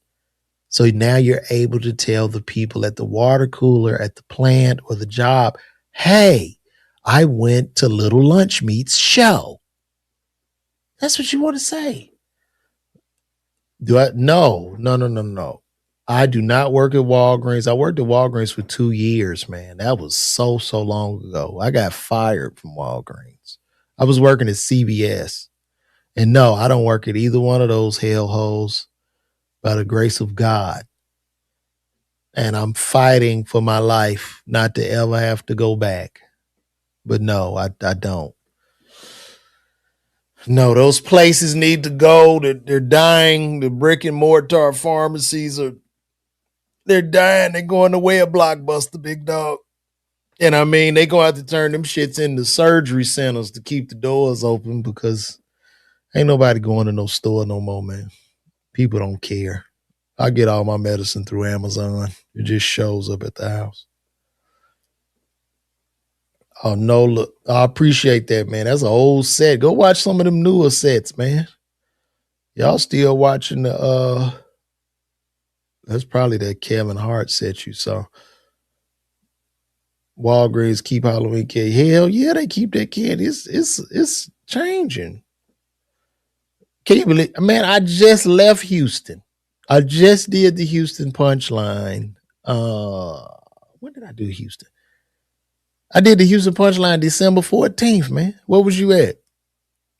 So now you're able to tell the people at the water cooler, at the plant, or the job, hey, I went to Little Lunch Meat's show. That's what you want to say. No. I do not work at Walgreens. I worked at Walgreens for 2 years, man. That was so long ago. I got fired from Walgreens. I was working at CVS. And no, I don't work at either one of those hellholes by the grace of God. And I'm fighting for my life not to ever have to go back. But no, I don't. No, those places need to go. They're dying. The brick and mortar pharmacies they're dying. They're going the way of Blockbuster, big dog. And I mean, they gonna have to turn them shits into surgery centers to keep the doors open because ain't nobody going to no store no more, man. People don't care. I get all my medicine through Amazon. It just shows up at the house. Oh, no, look, I appreciate that, man. That's an old set. Go watch some of them newer sets, man. Y'all still watching that's probably that Kevin Hart set you saw. Walgreens keep Halloween candy. Hell yeah, they keep that candy. It's changing. Can you believe, man, I just left Houston. I just did the Houston Punchline. When did I do Houston? I did the Houston Punchline December 14th, man. Where was you at?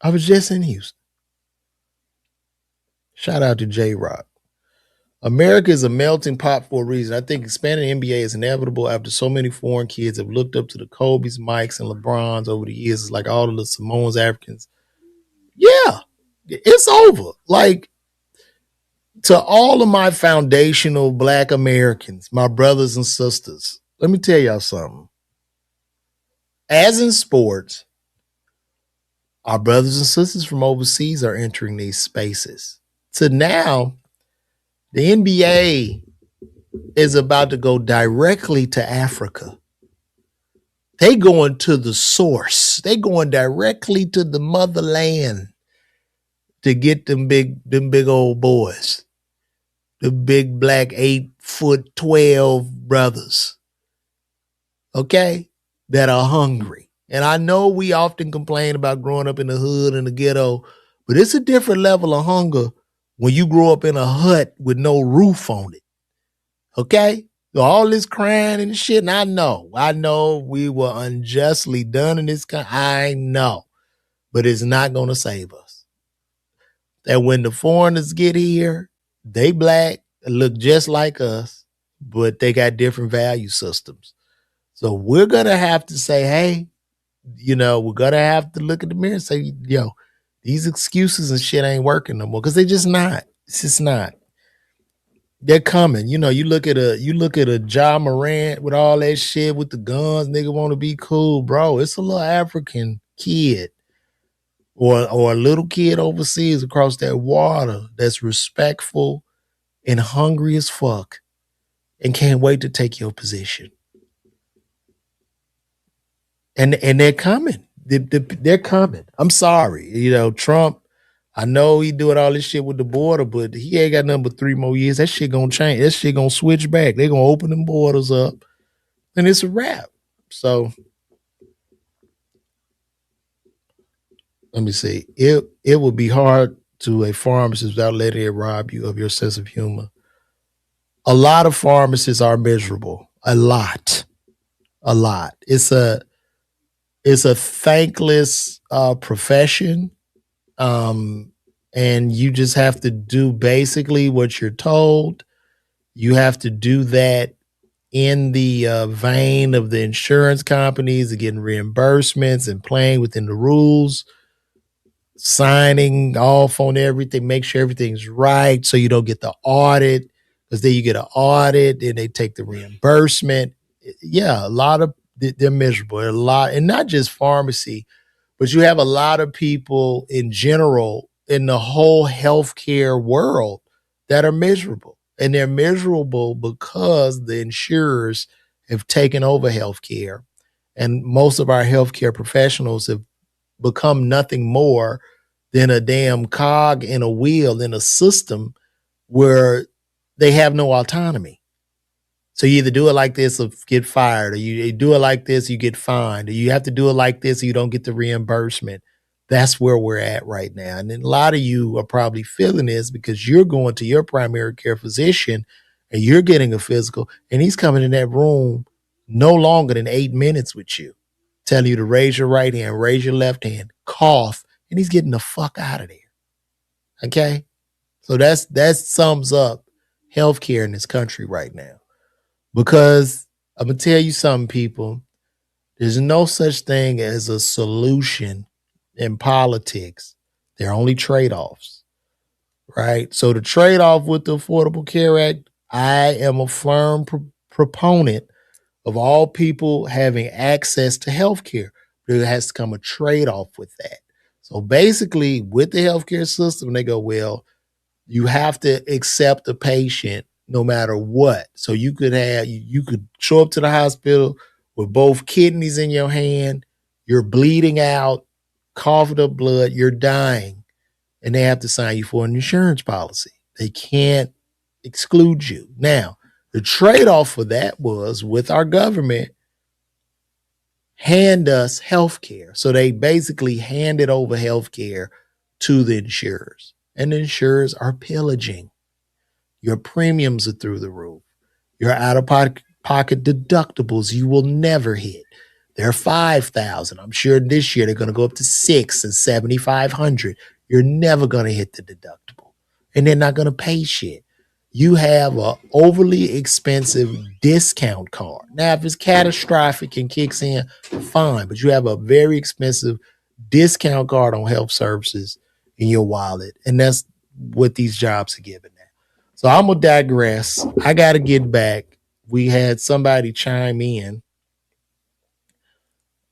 I was just in Houston. Shout out to J-Rock. America is a melting pot for a reason. I think expanding the NBA is inevitable after so many foreign kids have looked up to the Kobe's, Mikes, and LeBrons over the years. It's like all of the Samoans, Africans. Yeah, it's over. Like, to all of my foundational Black Americans, my brothers and sisters, let me tell y'all something. As in sports, our brothers and sisters from overseas are entering these spaces. So now, the NBA is about to go directly to Africa. They going to the source. They going directly to the motherland to get them big old boys. The big black 8'12" brothers. Okay? That are hungry. And I know we often complain about growing up in the hood and the ghetto, but it's a different level of hunger when you grow up in a hut with no roof on it. Okay? So all this crying and shit, and I know we were unjustly done in this country. I know. But it's not going to save us. That when the foreigners get here, they black, look just like us, but they got different value systems. So we're going to have to say, hey, we're going to have to look at the mirror and say, yo, these excuses and shit ain't working no more because they're just not. It's just not. They're coming. You know, you look at a Ja Morant with all that shit with the guns, nigga want to be cool, bro. It's a little African kid or a little kid overseas across that water that's respectful and hungry as fuck and can't wait to take your position. And they're coming. They're coming. I'm sorry. You know, Trump, I know he doing all this shit with the border, but he ain't got nothing but 3 more years. That shit gonna change. That shit gonna switch back. They gonna open them borders up and it's a wrap. So let me see. It would be hard to a pharmacist without letting it rob you of your sense of humor. A lot of pharmacists are miserable. A lot. It's a thankless profession. And you just have to do basically what you're told. You have to do that in the vein of the insurance companies and getting reimbursements and playing within the rules, signing off on everything, make sure everything's right so you don't get the audit, because then you get an audit and they take the reimbursement. Yeah, a lot of they're miserable. A lot, and not just pharmacy, but you have a lot of people in general in the whole healthcare world that are miserable. And they're miserable because the insurers have taken over healthcare. And most of our healthcare professionals have become nothing more than a damn cog in a wheel in a system where they have no autonomy. So you either do it like this or get fired, or you do it like this, you get fined, or you have to do it like this, or you don't get the reimbursement. That's where we're at right now. And then a lot of you are probably feeling this because you're going to your primary care physician and you're getting a physical, and he's coming in that room no longer than 8 minutes with you, telling you to raise your right hand, raise your left hand, cough, and he's getting the fuck out of there. Okay? So that sums up healthcare in this country right now. Because I'm going to tell you something, people. There's no such thing as a solution in politics. There are only trade-offs, right? So the trade-off with the Affordable Care Act, I am a firm proponent of all people having access to health care. There has to come a trade-off with that. So basically, with the healthcare system, they go, well, you have to accept the patient no matter what. So you could show up to the hospital with both kidneys in your hand, you're bleeding out, coughing up blood, you're dying, and they have to sign you for an insurance policy. They can't exclude you. Now, the trade-off for that was with our government, hand us health care. So they basically handed over health care to the insurers. And the insurers are pillaging. Your premiums are through the roof. Your out-of-pocket deductibles you will never hit. They're $5,000. I'm sure this year they're going to go up to $6,000 and $7,500. You're never going to hit the deductible. And they're not going to pay shit. You have an overly expensive discount card. Now, if it's catastrophic and kicks in, fine. But you have a very expensive discount card on health services in your wallet. And that's what these jobs are giving now. So I'm going to digress. I got to get back. We had somebody chime in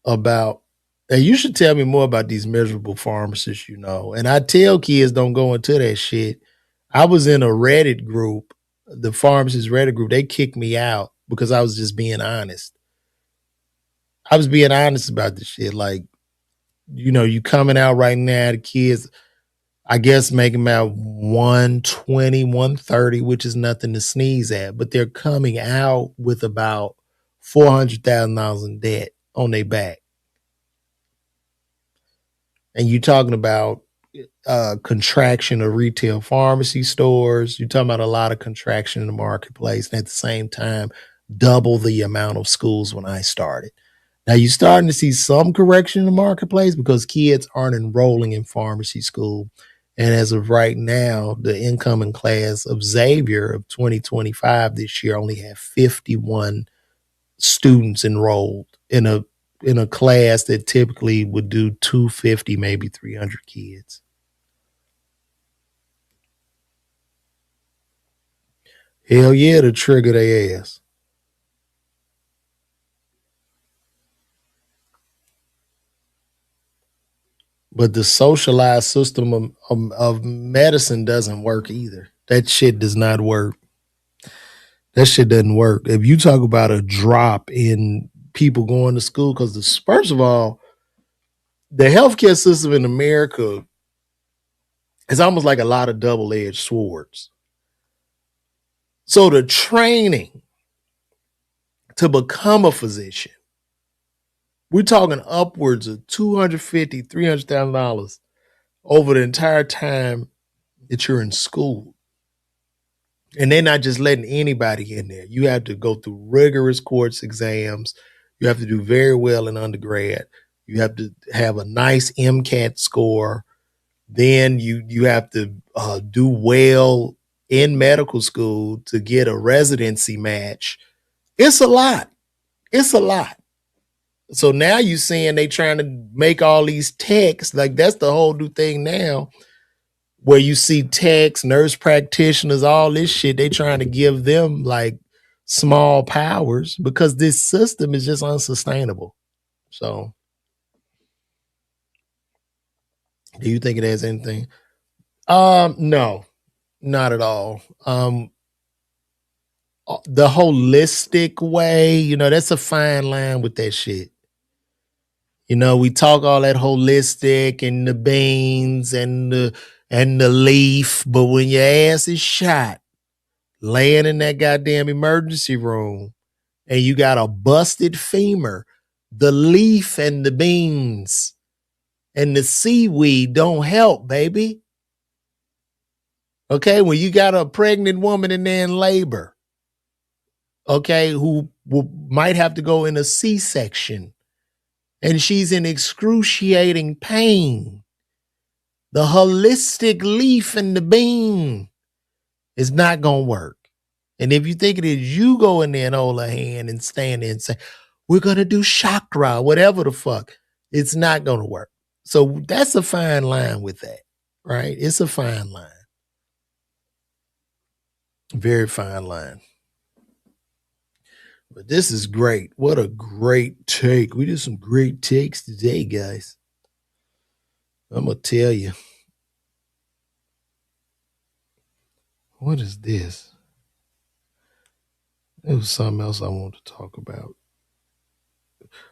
about, and you should tell me more about these miserable pharmacists, you know. And I tell kids don't go into that shit. I was in a Reddit group, the pharmacist Reddit group. They kicked me out because I was just being honest. I was being honest about this shit. Like, you know, you coming out right now, the kids, I guess, making about 120, 130, which is nothing to sneeze at, but they're coming out with about $400,000 in debt on their back. And you're talking about contraction of retail pharmacy stores. You're talking about a lot of contraction in the marketplace. And at the same time, double the amount of schools when I started. Now you're starting to see some correction in the marketplace because kids aren't enrolling in pharmacy school. And as of right now, the incoming class of Xavier of 2025 this year only have 51 students enrolled in a class that typically would do 250, maybe 300 kids. Hell yeah, to trigger their ass. But the socialized system of medicine doesn't work either. That shit does not work. That shit doesn't work. If you talk about a drop in people going to school, because first of all, the healthcare system in America is almost like a lot of double-edged swords. So the training to become a physician, we're talking upwards of $250,000, $300,000 over the entire time that you're in school. And they're not just letting anybody in there. You have to go through rigorous course exams. You have to do very well in undergrad. You have to have a nice MCAT score. Then you have to do well in medical school to get a residency match. It's a lot. It's a lot. So now you're seeing they trying to make all these techs, like that's the whole new thing now, where you see techs, nurse practitioners, all this shit, they trying to give them like small powers because this system is just unsustainable. So do you think it has anything? No, not at all. The holistic way, that's a fine line with that shit. We talk all that holistic and the beans and the leaf, but when your ass is shot, laying in that goddamn emergency room, and you got a busted femur, the leaf and the beans and the seaweed don't help, baby. Okay, when you got a pregnant woman in there in labor, okay, who might have to go in a C-section, and she's in excruciating pain, the holistic leaf and the bean is not going to work. And if you think it is, you go in there and hold her hand and stand there and say, we're going to do chakra, whatever the fuck. It's not going to work. So that's a fine line with that, right? It's a fine line. Very fine line. But this is great. What a great take. We did some great takes today, guys. I'm going to tell you. What is this? It was something else I wanted to talk about.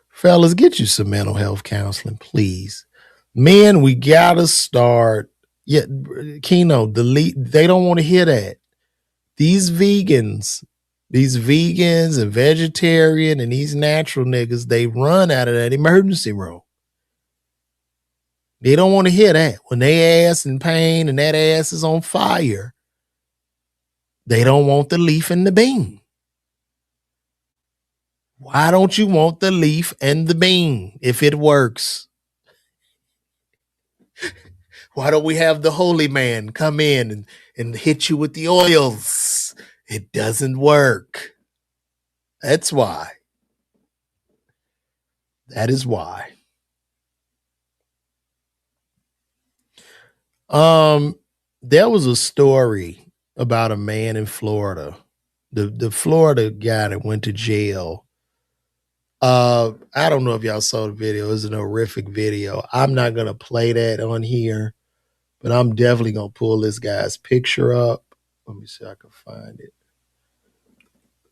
Fellas, get you some mental health counseling, please. Men, we gotta start. Yeah, Keno, they don't want to hear that. These vegans and vegetarian and these natural niggas, they run out of that emergency room. They don't want to hear that. When they ass in pain and that ass is on fire, they don't want the leaf and the bean. Why don't you want the leaf and the bean if it works? Why don't we have the holy man come in and hit you with the oils? It doesn't work. That's why. That is why. There was a story about a man in Florida. The Florida guy that went to jail. I don't know if y'all saw the video. It was an horrific video. I'm not gonna play that on here, but I'm definitely gonna pull this guy's picture up. Let me see if I can find it.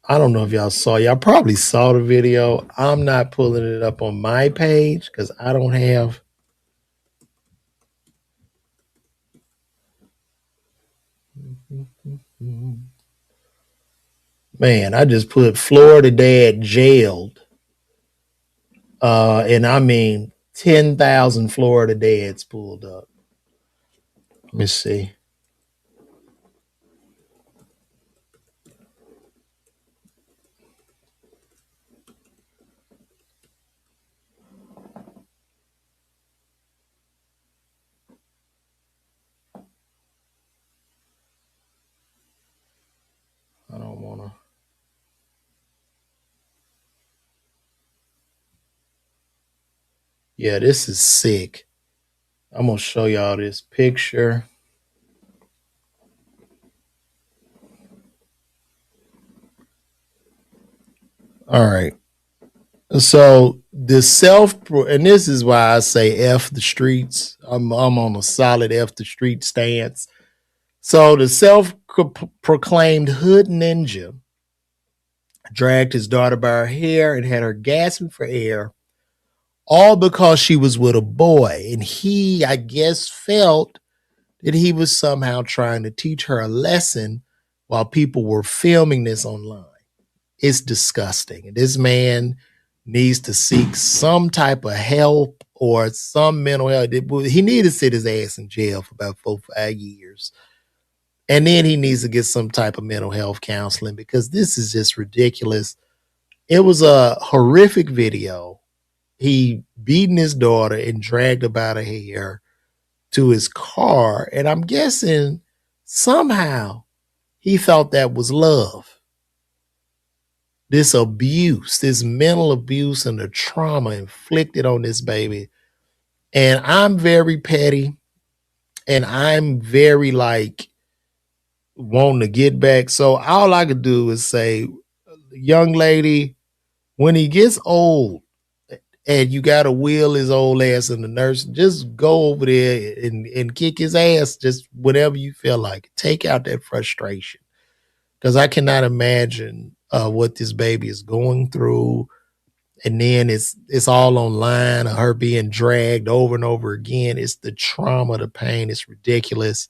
I don't know if y'all probably saw the video. I'm not pulling it up on my page because I don't have. Man, I just put Florida dad jailed. And I mean 10,000 Florida dads pulled up. Let me see. I don't want to. Yeah, this is sick. I'm going to show y'all this picture. All right. So and this is why I say F the streets. I'm on a solid F the street stance. So the self-proclaimed hood ninja dragged his daughter by her hair and had her gasping for air, all because she was with a boy. And he, I guess, felt that he was somehow trying to teach her a lesson while people were filming this online. It's disgusting. And this man needs to seek some type of help or some mental health. He needs to sit his ass in jail for about 4 or 5 years. And then he needs to get some type of mental health counseling because this is just ridiculous. It was a horrific video. He beating his daughter and dragged her by the hair to his car. And I'm guessing somehow he thought that was love. This abuse, this mental abuse and the trauma inflicted on this baby. And I'm very petty and I'm very like wanting to get back. So all I could do is say, young lady, when he gets old and you got to wheel his old ass in the nurse, just go over there and kick his ass just whenever you feel like it. Take out that frustration. Because I cannot imagine what this baby is going through. And then it's all online, her being dragged over and over again. It's the trauma, the pain. It's ridiculous.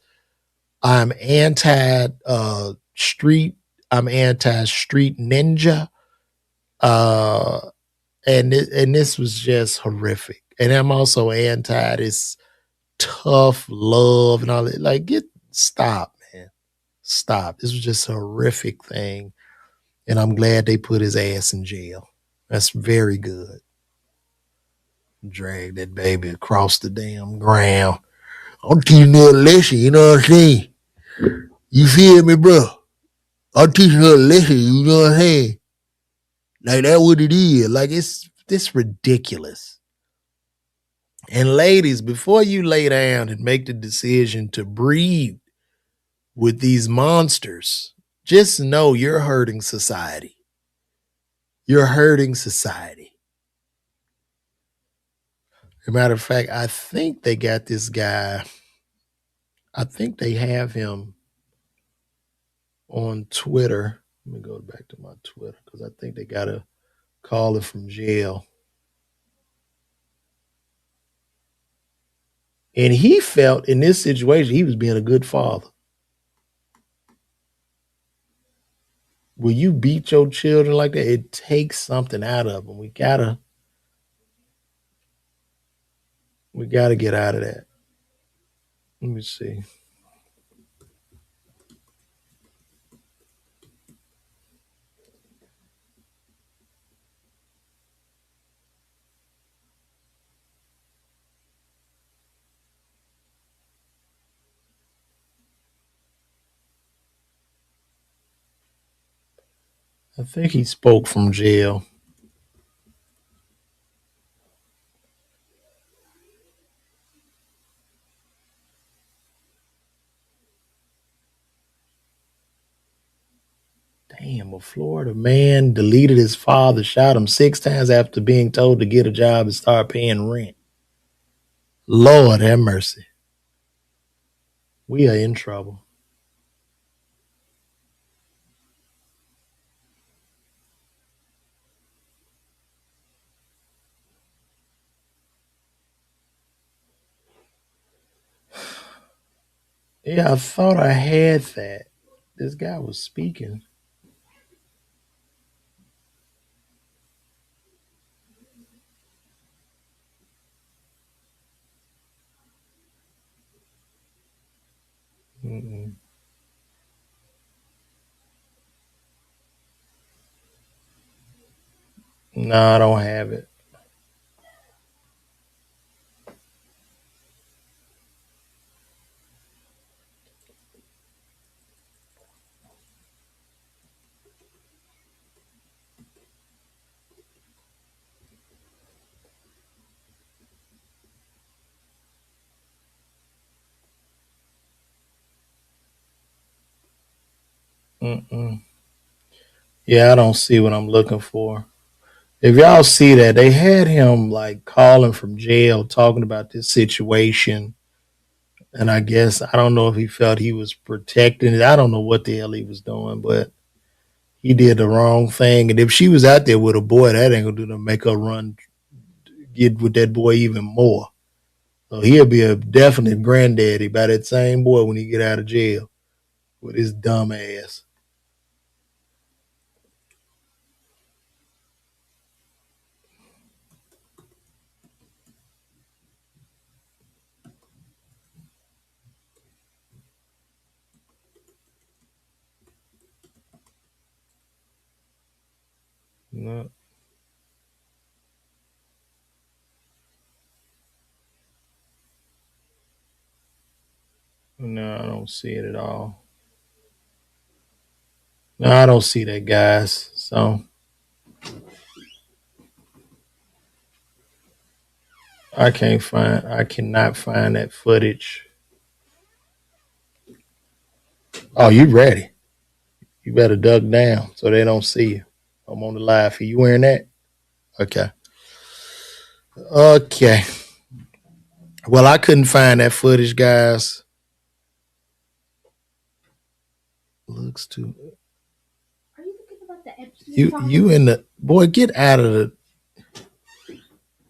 I'm anti street. I'm anti street ninja. And this was just horrific. And I'm also anti this tough love and all that. Like, stop, man. Stop. This was just a horrific thing. And I'm glad they put his ass in jail. That's very good. Drag that baby across the damn ground. I'm teaching her a lesson, you know what I'm saying? You feel me, bro? I'm teaching her a lesson, you know what I'm saying? Like, that's what it is. Like, it's this ridiculous. And ladies, before you lay down and make the decision to breed with these monsters, just know you're hurting society. You're hurting society. As a matter of fact, I think they got this guy. I think they have him on Twitter. Let me go back to my Twitter because I think they got to call it from jail. And he felt in this situation he was being a good father. Will you beat your children like that? It takes something out of them. We gotta get out of that. Let me see. I think he spoke from jail. Damn, a Florida man deleted his father, shot him 6 times after being told to get a job and start paying rent. Lord have mercy. We are in trouble. Yeah, I thought I had that. This guy was speaking. Mm-mm. No, I don't have it. Mm-mm. Yeah, I don't see what I'm looking for. If y'all see that, they had him like calling from jail, talking about this situation. And I guess, I don't know if he felt he was protecting it. I don't know what the hell he was doing, but he did the wrong thing. And if she was out there with a boy, that ain't gonna do to make her run, get with that boy even more. So he'll be a definite granddaddy by that same boy when he get out of jail with his dumb ass. No, no, I don't see it at all. No, I don't see that, guys. So I cannot find that footage. Oh, you ready? You better duck down so they don't see you. I'm on the live feed. You wearing that? Okay. Okay. Well, I couldn't find that footage, guys. Looks too. Are you thinking about the Epstein? You in the boy? Get out of the.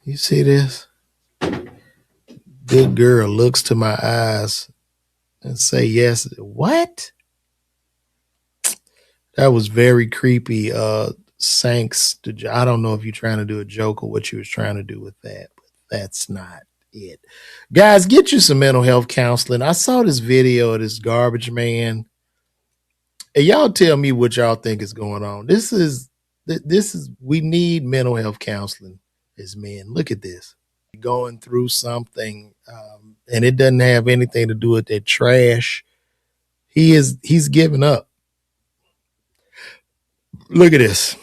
You see this? Good girl looks to my eyes and say yes. What? That was very creepy. Thanks to, I don't know if you're trying to do a joke or what you was trying to do with that, but that's not it. Guys, get you some mental health counseling. I saw this video of this garbage man. And y'all tell me what y'all think is going on. This is we need mental health counseling as men. Look at this. Going through something, and it doesn't have anything to do with that trash. He's giving up. Look at this.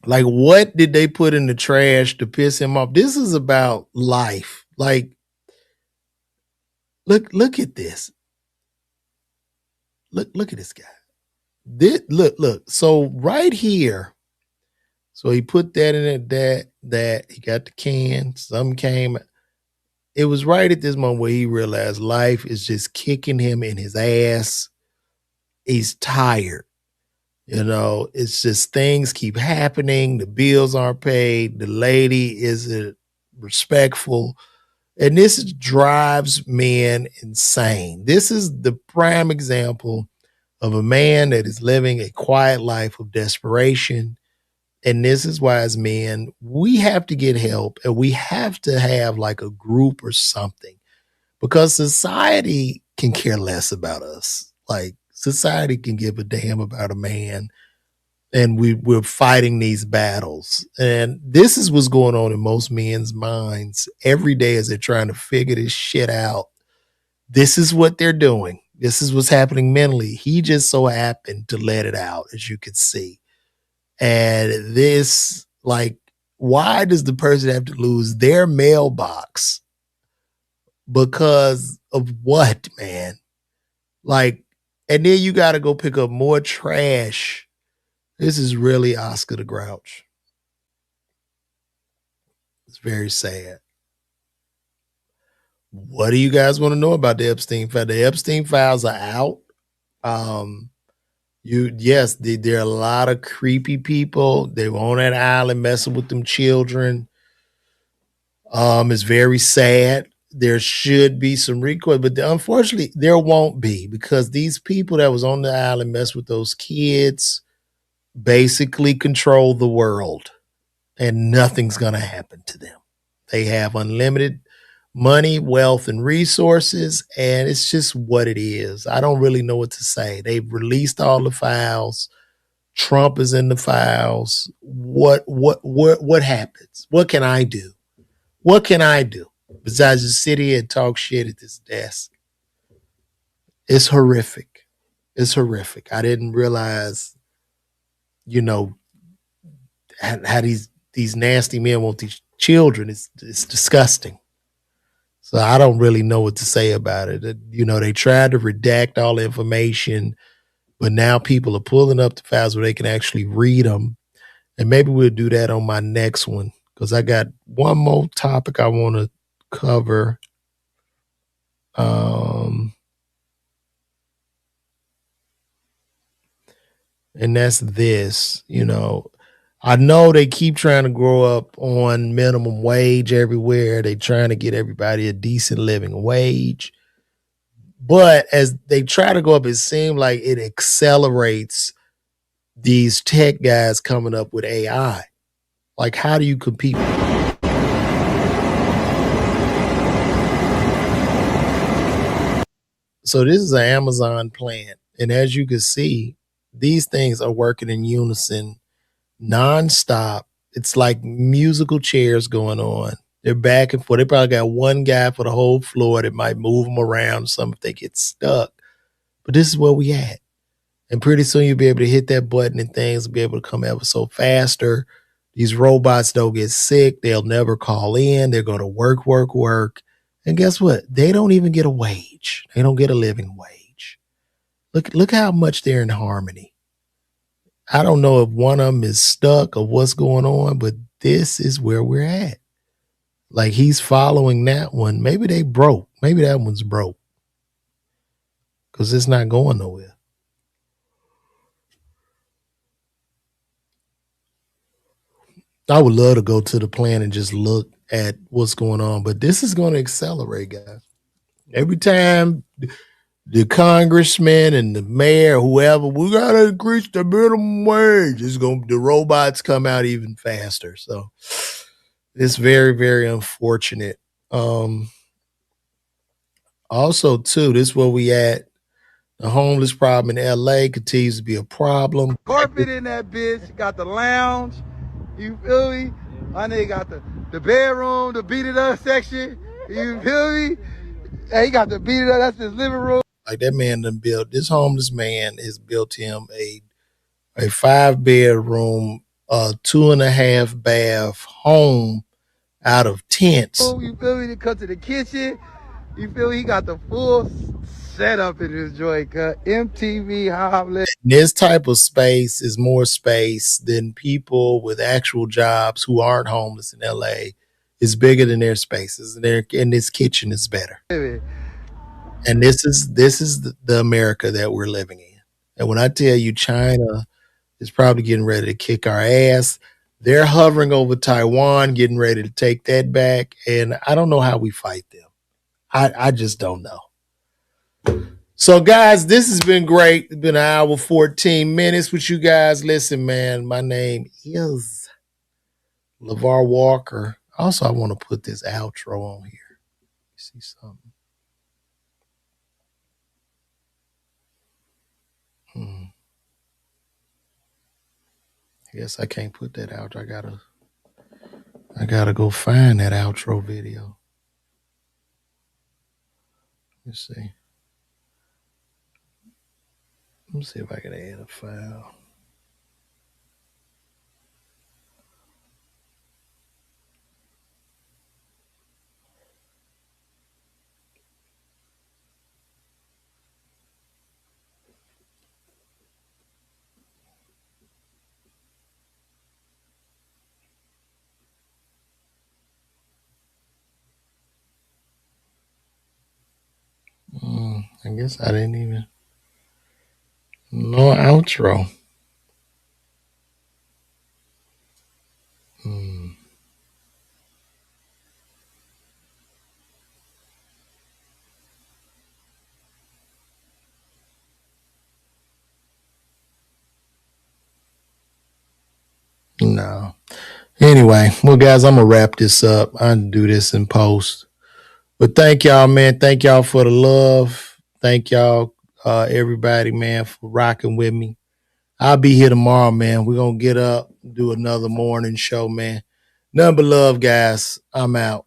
Like, what did they put in the trash to piss him off? This is about life. Like, look at this. Look at this guy. Look. So right here, so he put that in it, that he got the can. Some came. It was right at this moment where he realized life is just kicking him in his ass. He's tired. You know, it's just things keep happening. The bills aren't paid. The lady isn't respectful. And this drives men insane. This is the prime example of a man that is living a quiet life of desperation. And this is why, as men, we have to get help, and we have to have like a group or something, because society can care less about us. Like, society can give a damn about a man, and we're fighting these battles. And this is what's going on in most men's minds every day as they're trying to figure this shit out. This is what they're doing. This is what's happening mentally. He just so happened to let it out, as you can see. And this, like, why does the person have to lose their mailbox because of what, man? Like, and then you got to go pick up more trash. This is really Oscar the Grouch. It's very sad. What do you guys want to know about the Epstein files? The Epstein files are out. There are a lot of creepy people. They were on that island messing with them children. It's very sad. There should be some recourse, but unfortunately there won't be, because these people that was on the island mess with those kids basically control the world, and nothing's going to happen to them. They have unlimited money, wealth, and resources, and it's just what it is. I don't really know what to say. They've released all the files. Trump is in the files. What happens? What can I do? What can I do besides just sit here and talk shit at this desk? It's horrific. It's horrific. I didn't realize, how these nasty men want these children. It's disgusting. So I don't really know what to say about it. They tried to redact all the information, but now people are pulling up the files where they can actually read them. And maybe we'll do that on my next one, because I got one more topic I want to cover. And that's this, I know they keep trying to grow up on minimum wage everywhere. They trying to get everybody a decent living wage. But as they try to go up, it seems like it accelerates these tech guys coming up with AI. Like, how do you compete? So this is an Amazon plant. And as you can see, these things are working in unison, nonstop. It's like musical chairs going on. They're back and forth. They probably got one guy for the whole floor that might move them around some if they get stuck. But this is where we at. And pretty soon you'll be able to hit that button and things will be able to come ever so faster. These robots don't get sick. They'll never call in. They're going to work, work, work. And guess what? They don't even get a wage. They don't get a living wage. Look how much they're in harmony. I don't know if one of them is stuck or what's going on, but this is where we're at. Like, he's following that one. Maybe they broke. Maybe that one's broke, because it's not going nowhere. I would love to go to the plant and just look at what's going on, but this is going to accelerate, guys. Every time the congressman and the mayor, whoever, we got to increase the minimum wage, the robots come out even faster. So it's very, very unfortunate. Also, too, this is where we at. The homeless problem in LA continues to be a problem. Carpet in that bitch, got the lounge, you feel me? My nigga got the bedroom, the beat it up section, you feel me? Hey, he got the beat it up, that's his living room. Like, that man done built, this homeless man has built him a 5-bedroom, 2.5 bath home out of tents. You feel me? To cut to the kitchen, you feel me? He got the full setup in this joint, cut MTV Hobbler. This type of space is more space than people with actual jobs who aren't homeless in LA. It's bigger than their spaces, and this kitchen is better. And this is the America that we're living in. And when I tell you China is probably getting ready to kick our ass, they're hovering over Taiwan, getting ready to take that back. And I don't know how we fight them. I just don't know. So, guys, this has been great. It's been an hour, 14 minutes with you guys. Listen, man, my name is LeVar Walker. Also, I want to put this outro on here. See something. I guess I can't put that out. I gotta go find that outro video. Let's see. Let me see if I can add a file. I guess I didn't even. No outro. No. Anyway, well, guys, I'm going to wrap this up. I'll do this in post. But thank y'all, man. Thank y'all for the love. Thank y'all, everybody, man, for rocking with me. I'll be here tomorrow, man. We're going to get up, do another morning show, man. Nothing but love, guys. I'm out.